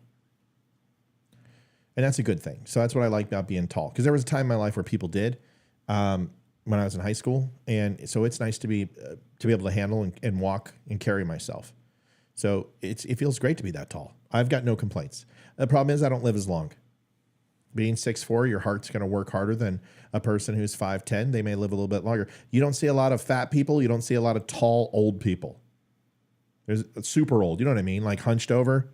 And that's a good thing. So that's what I like about being tall. Because there was a time in my life where people did when I was in high school. And so it's nice to be able to handle and walk and carry myself. So it feels great to be that tall. I've got no complaints. The problem is I don't live as long. Being 6'4", your heart's going to work harder than a person who's 5'10". They may live a little bit longer. You don't see a lot of fat people. You don't see a lot of tall, old people. There's super old, you know what I mean? Like hunched over,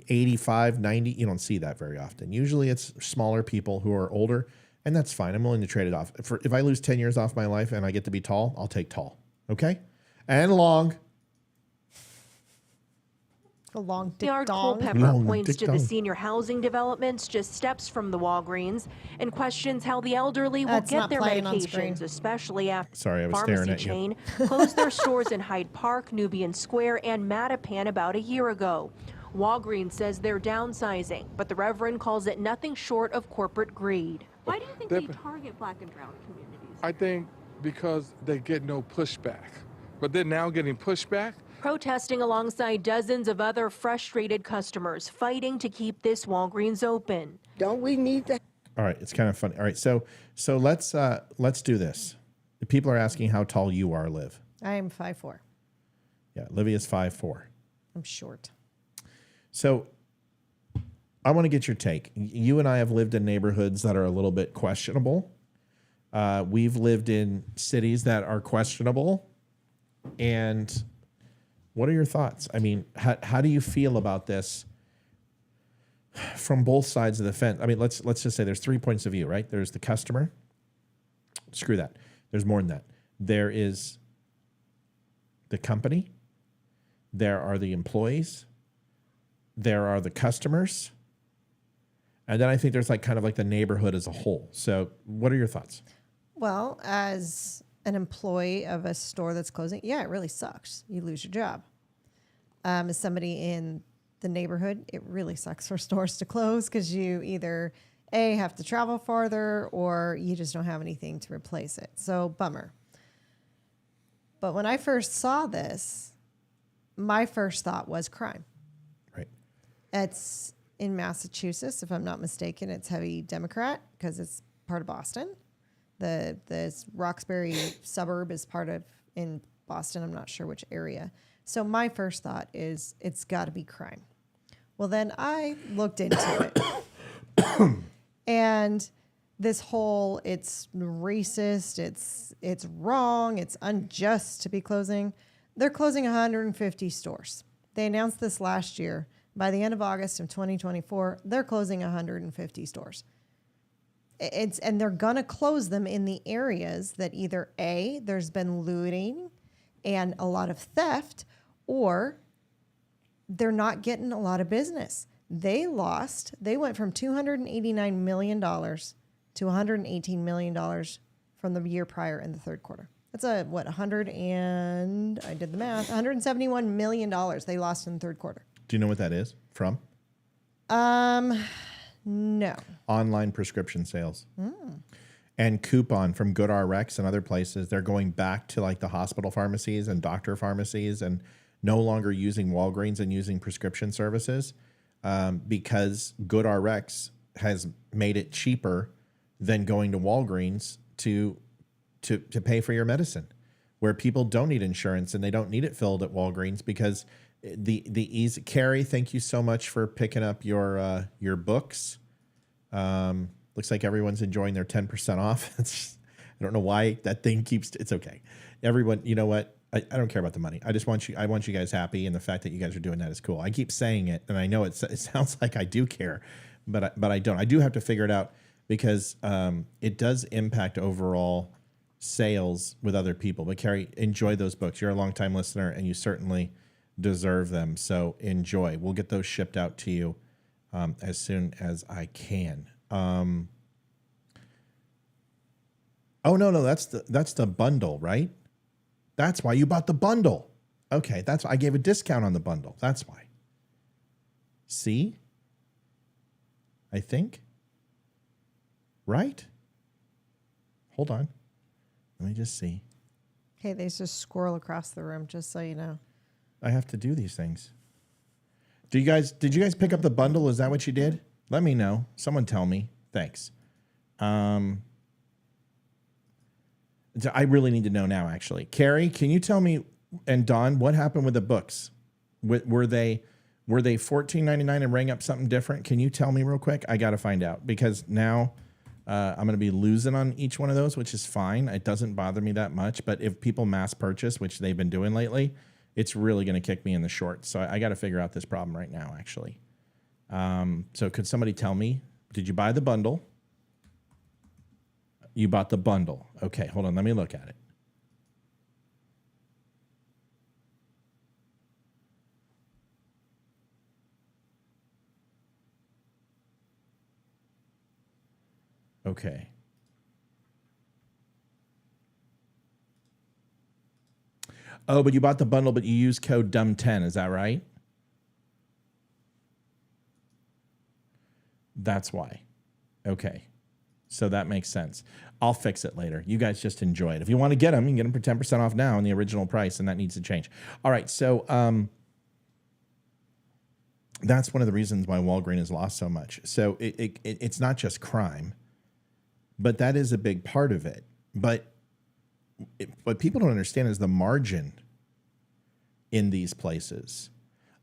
85, 90. You don't see that very often. Usually it's smaller people who are older, and that's fine. I'm willing to trade it off. If I lose 10 years off my life and I get to be tall, I'll take tall. Okay? And long. A long dick Yard dong. Culpepper Long points dick to dong. the senior housing developments just steps from the Walgreens and questions how the elderly will That's get not their playing on medications, screen. especially after Sorry, I was pharmacy staring at you. chain closed their stores in Hyde Park, Nubian Square, and Mattapan about a year ago. Walgreens says they're downsizing, but the Reverend calls it nothing short of corporate greed. Why do you think they target Black and brown communities? I think because they get no pushback, but they're now getting pushback. Protesting alongside dozens of other frustrated customers fighting to keep this Walgreens open. Don't we need to? All right, it's kind of funny. All right, so let's do this. The people are asking how tall you are, Liv. I am 5'4". Yeah, Livia's 5'4". I'm short. So I want to get your take. You and I have lived in neighborhoods that are a little bit questionable. We've lived in cities that are questionable. And what are your thoughts? I mean, how do you feel about this from both sides of the fence? I mean, let's just say there's 3 points of view, right? There's the customer. Screw that. There's more than that. There is the company. There are the employees. There are the customers. And then I think there's like kind of like the neighborhood as a whole. So what are your thoughts? Well, as an employee of a store that's closing, yeah, it really sucks. You lose your job. As somebody in the neighborhood, it really sucks for stores to close because you either A, have to travel farther, or you just don't have anything to replace it. So bummer. But when I first saw this, my first thought was crime. Right. It's in Massachusetts, if I'm not mistaken. It's heavy Democrat because it's part of Boston. This Roxbury suburb is part of in Boston. I'm not sure which area. So my first thought is it's got to be crime. Well, then I looked into it. And this whole, it's racist, it's wrong, it's unjust to be closing. They're closing 150 stores. They announced this last year. By the end of August of 2024, they're closing 150 stores. And they're going to close them in the areas that either A, there's been looting and a lot of theft, or they're not getting a lot of business. They went from $289 million to $118 million from the year prior in the third quarter. That's I did the math, $171 million they lost in the third quarter. Do you know what that is from? No. Online prescription sales. And coupon from GoodRx and other places. They're going back to like the hospital pharmacies and doctor pharmacies and no longer using Walgreens and using prescription services because GoodRx has made it cheaper than going to Walgreens to pay for your medicine, where people don't need insurance and they don't need it filled at Walgreens because the easy. Carrie, thank you so much for picking up your books. Looks like everyone's enjoying their 10% off. I don't know why that thing keeps. It's okay. Everyone, you know what? I don't care about the money. I want you guys happy, and the fact that you guys are doing that is cool. I keep saying it, and I know it sounds like I do care, but I don't. I do have to figure it out because it does impact overall sales with other people. But Carrie, enjoy those books. You're a longtime listener, and you certainly deserve them. So enjoy. We'll get those shipped out to you as soon as I can. Oh no, that's the bundle, right? That's why you bought the bundle. Okay, that's why I gave a discount on the bundle. That's why. See? I think. Right? Hold on. Let me just see. Hey, they just squirrel across the room, just so you know. I have to do these things. Did you guys pick up the bundle? Is that what you did? Let me know. Someone tell me. Thanks. I really need to know now, actually. Carrie, can you tell me, and Don, what happened with the books? Were they $14.99 and rang up something different? Can you tell me real quick? I got to find out because now I'm going to be losing on each one of those, which is fine. It doesn't bother me that much. But if people mass purchase, which they've been doing lately, it's really going to kick me in the shorts. So I got to figure out this problem right now, actually. So could somebody tell me, did you buy the bundle? You bought the bundle. Okay, hold on. Let me look at it. Okay. Oh, but you bought the bundle, but you used code DUMB10. Is that right? That's why. Okay. So that makes sense. I'll fix it later. You guys just enjoy it. If you want to get them, you can get them for 10% off now in the original price, and that needs to change. All right, so that's one of the reasons why Walgreens has lost so much. So it's not just crime, but that is a big part of it. But what people don't understand is the margin in these places.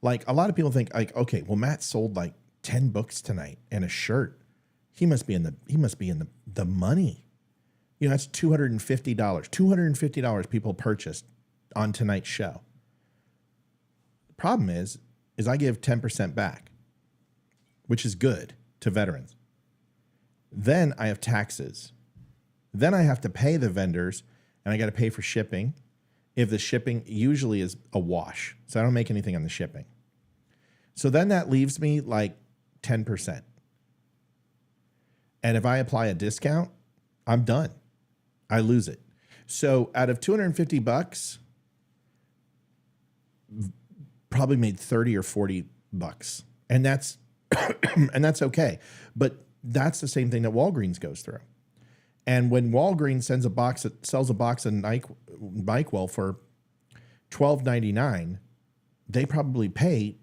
Like a lot of people think, like, okay, well, Matt sold like 10 books tonight and a shirt. He must be in the money. You know, that's $250. $250 people purchased on tonight's show. The problem is I give 10% back, which is good to veterans. Then I have taxes. Then I have to pay the vendors, and I got to pay for shipping. If the shipping usually is a wash, so I don't make anything on the shipping. So then that leaves me like 10%. And if I apply a discount, I'm done. I lose it. So out of $250, probably made 30 or 40 bucks. And that's and that's okay. But that's the same thing that Walgreens goes through. And when Walgreens sells a box of NyQuil for $12.99, they probably pay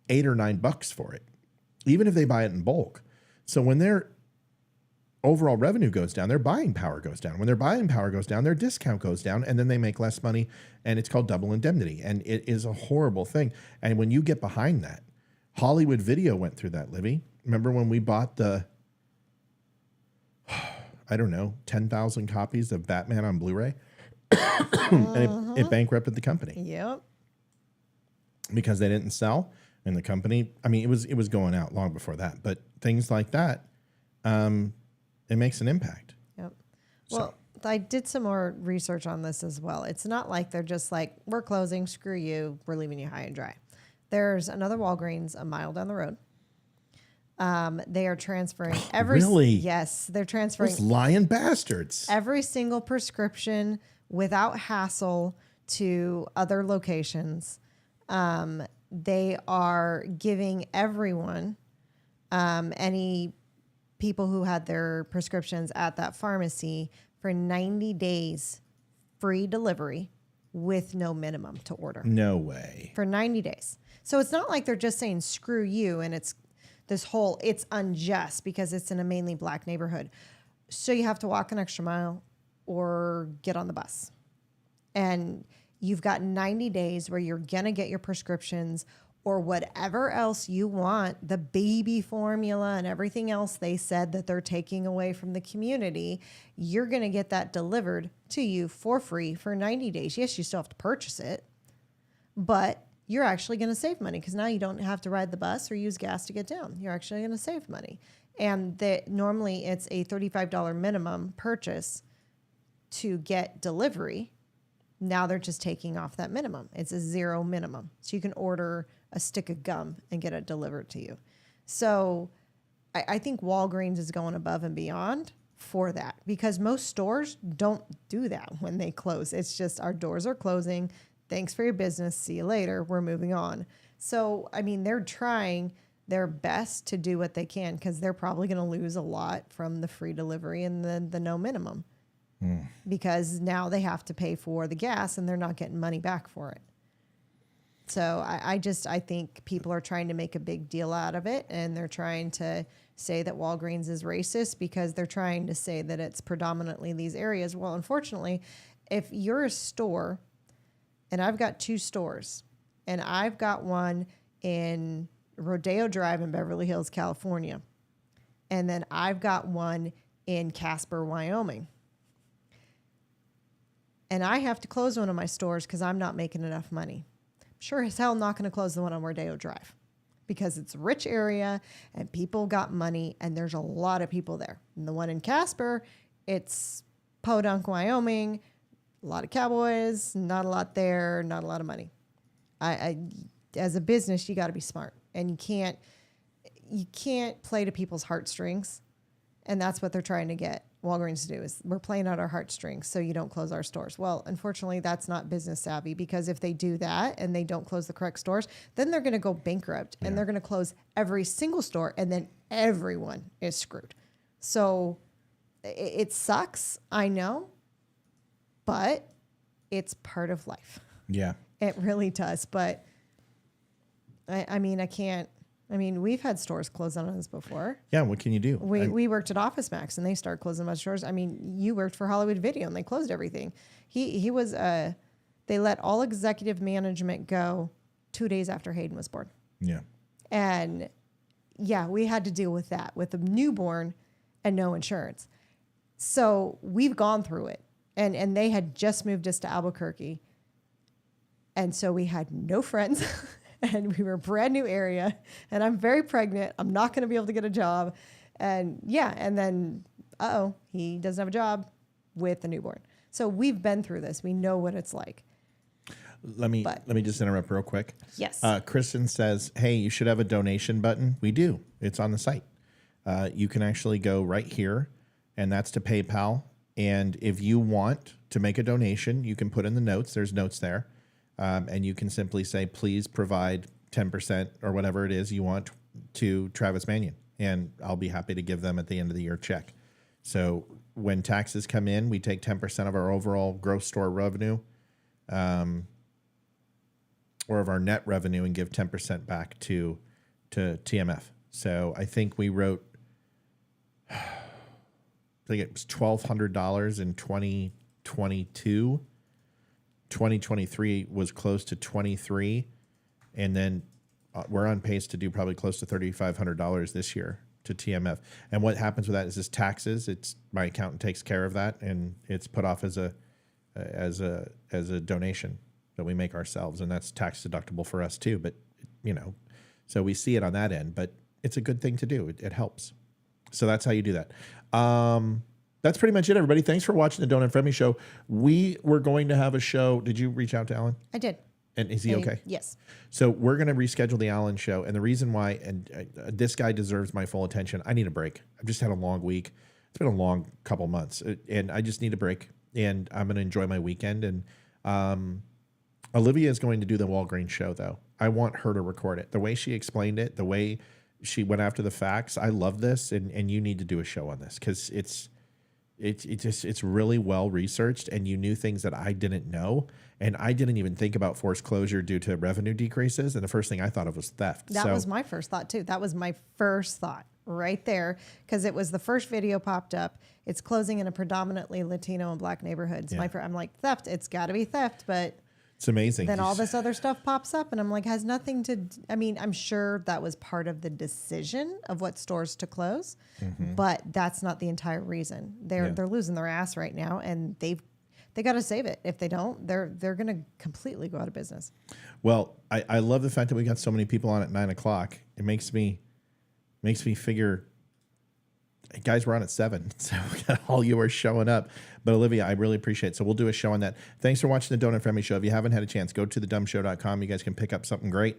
$8 or $9 for it, even if they buy it in bulk. So when their overall revenue goes down, their buying power goes down. When their buying power goes down, their discount goes down, and then they make less money, and it's called double indemnity. And it is a horrible thing. And when you get behind that, Hollywood Video went through that, Livy. Remember when we bought the, I don't know, 10,000 copies of Batman on Blu-ray? And it bankrupted the company. Yep. Because they didn't sell, and the company, I mean, it was going out long before that. But things like that, it makes an impact. Yep. Well, I did some more research on this as well. It's not like they're just like, we're closing, screw you, we're leaving you high and dry. There's another Walgreens a mile down the road. They are transferring Yes, they're transferring. Those lying bastards. Every single prescription without hassle to other locations. They are giving everyone, any people who had their prescriptions at that pharmacy for 90 days free delivery with no minimum to order. No way. For 90 days. So it's not like they're just saying screw you and it's unjust because it's in a mainly black neighborhood. So you have to walk an extra mile or get on the bus. And you've got 90 days where you're going to get your prescriptions or whatever else you want, the baby formula and everything else they said that they're taking away from the community, you're going to get that delivered to you for free for 90 days. Yes, you still have to purchase it, but you're actually going to save money because now you don't have to ride the bus or use gas to get down. You're actually going to save money. And normally it's a $35 minimum purchase to get delivery. Now they're just taking off that minimum. It's a zero minimum. So you can order a stick of gum and get it delivered to you. So I think Walgreens is going above and beyond for that because most stores don't do that when they close. It's just our doors are closing. Thanks for your business. See you later. We're moving on. So, I mean, they're trying their best to do what they can because they're probably going to lose a lot from the free delivery and the no minimum. Because now they have to pay for the gas and they're not getting money back for it. So I think people are trying to make a big deal out of it and they're trying to say that Walgreens is racist because they're trying to say that it's predominantly these areas. Well, unfortunately, if you're a store, and I've got 2 stores, and I've got one in Rodeo Drive in Beverly Hills, California, and then I've got one in Casper, Wyoming. And I have to close one of my stores because I'm not making enough money. Sure as hell not going to close the one on Rodeo Drive because it's a rich area and people got money and there's a lot of people there. And the one in Casper, it's Podunk, Wyoming, a lot of cowboys, not a lot there, not a lot of money. I as a business, you got to be smart and you can't play to people's heartstrings. And that's what they're trying to get Walgreens to do is we're playing out our heartstrings so you don't close our stores. Well, unfortunately, that's not business savvy because if they do that and they don't close the correct stores, then they're going to go bankrupt and they're going to close every single store and then everyone is screwed. So it sucks, I know, but it's part of life. Yeah. It really does. But we've had stores close on us before. Yeah, what can you do? We worked at Office Max and they started closing my stores. I mean, you worked for Hollywood Video and they closed everything. He was they let all executive management go 2 days after Hayden was born. Yeah. And yeah, we had to deal with that with a newborn and no insurance. So we've gone through it. And they had just moved us to Albuquerque. And so we had no friends. And we were a brand new area and I'm very pregnant. I'm not going to be able to get a job. And yeah. And then, he doesn't have a job with a newborn. So we've been through this. We know what it's like. Let me just interrupt real quick. Yes. Kristen says, hey, you should have a donation button. We do. It's on the site. You can actually go right here and that's to PayPal. And if you want to make a donation, you can put in the notes. There's notes there. And you can simply say, please provide 10% or whatever it is you want to Travis Manion. and I'll be happy to give them at the end of the year check. So when taxes come in, we take 10% of our overall gross store revenue, or of our net revenue, and give 10% back to TMF. So I think we wrote, I think it was $1,200 in 2022. 2023 was close to 23, and then we're on pace to do probably close to $3,500 this year to TMF. And what happens with that is taxes. It's my accountant takes care of that, and it's put off as a donation that we make ourselves, and that's tax deductible for us too. But so we see it on that end. But it's a good thing to do. It helps. So that's how you do that. That's pretty much it, everybody. Thanks for watching the Don't Unfriend Me show. We were going to have a show. Did you reach out to Alan? I did. And is he okay? Yes. So we're going to reschedule the Alan show. And the reason why, this guy deserves my full attention. I need a break. I've just had a long week. It's been a long couple months. And I just need a break. And I'm going to enjoy my weekend. And Olivia is going to do the Walgreens show, though. I want her to record it. The way she explained it, the way she went after the facts. I love this. And you need to do a show on this because it's really well researched, and you knew things that I didn't know, and I didn't even think about forced closure due to revenue decreases. And the first thing I thought of was theft. That was my first thought too. That was my first thought right there, because it was the first video popped up. It's closing in a predominantly Latino and Black neighborhoods. Yeah. I'm like, theft. It's got to be theft, but it's amazing. Then all this other stuff pops up, and I'm like, has nothing to. I mean, I'm sure that was part of the decision of what stores to close, but that's not the entire reason. They're losing their ass right now, and they got to save it. If they don't, they're going to completely go out of business. Well, I love the fact that we got so many people on at 9 o'clock. It makes me figure. Guys, we're on at 7, so all you are showing up. But Olivia, I really appreciate it. So we'll do a show on that. Thanks for watching the Don't Unfriend Me show. If you haven't had a chance, go to thedumbshow.com. You guys can pick up something great.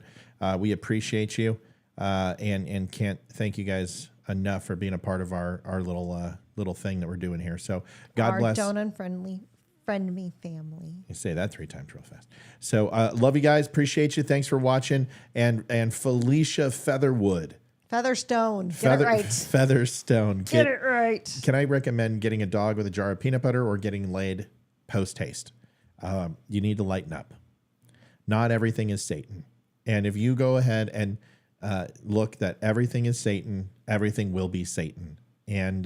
We appreciate you, and can't thank you guys enough for being a part of our little thing that we're doing here. So God bless. Our Don't Unfriend Me family. You say that 3 times real fast. So love you guys. Appreciate you. Thanks for watching. And Felicia Featherwood. Featherstone. Get it right. Featherstone. Get it right. Can I recommend getting a dog with a jar of peanut butter or getting laid post-haste? You need to lighten up. Not everything is Satan. And if you go ahead and look that everything is Satan, everything will be Satan. And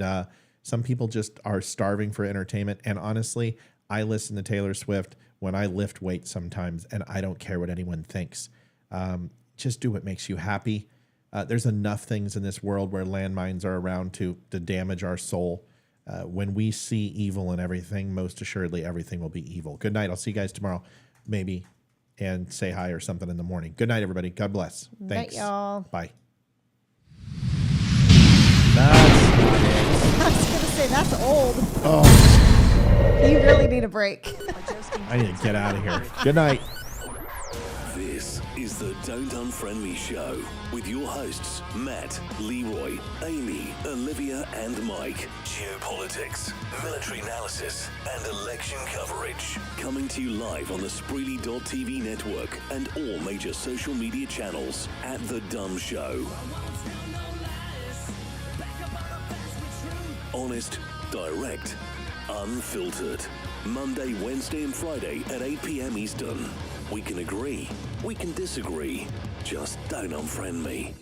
some people just are starving for entertainment. And honestly, I listen to Taylor Swift when I lift weights sometimes, and I don't care what anyone thinks. Just do what makes you happy. There's enough things in this world where landmines are around to damage our soul. When we see evil in everything, most assuredly everything will be evil. Good night. I'll see you guys tomorrow, maybe, and say hi or something in the morning. Good night, everybody. God bless. Thanks. Night, y'all. Bye. I was going to say, that's old. Oh. You really need a break. I need to get out of here. Good night. This is the Don't Unfriend Me show with your hosts, Matt, Leroy, Amy, Olivia, and Mike. Geopolitics, military analysis, and election coverage. Coming to you live on the Spreely.tv network and all major social media channels at The Dumb Show. Honest, direct, unfiltered. Monday, Wednesday, and Friday at 8 p.m. Eastern. We can agree, we can disagree. Just don't unfriend me.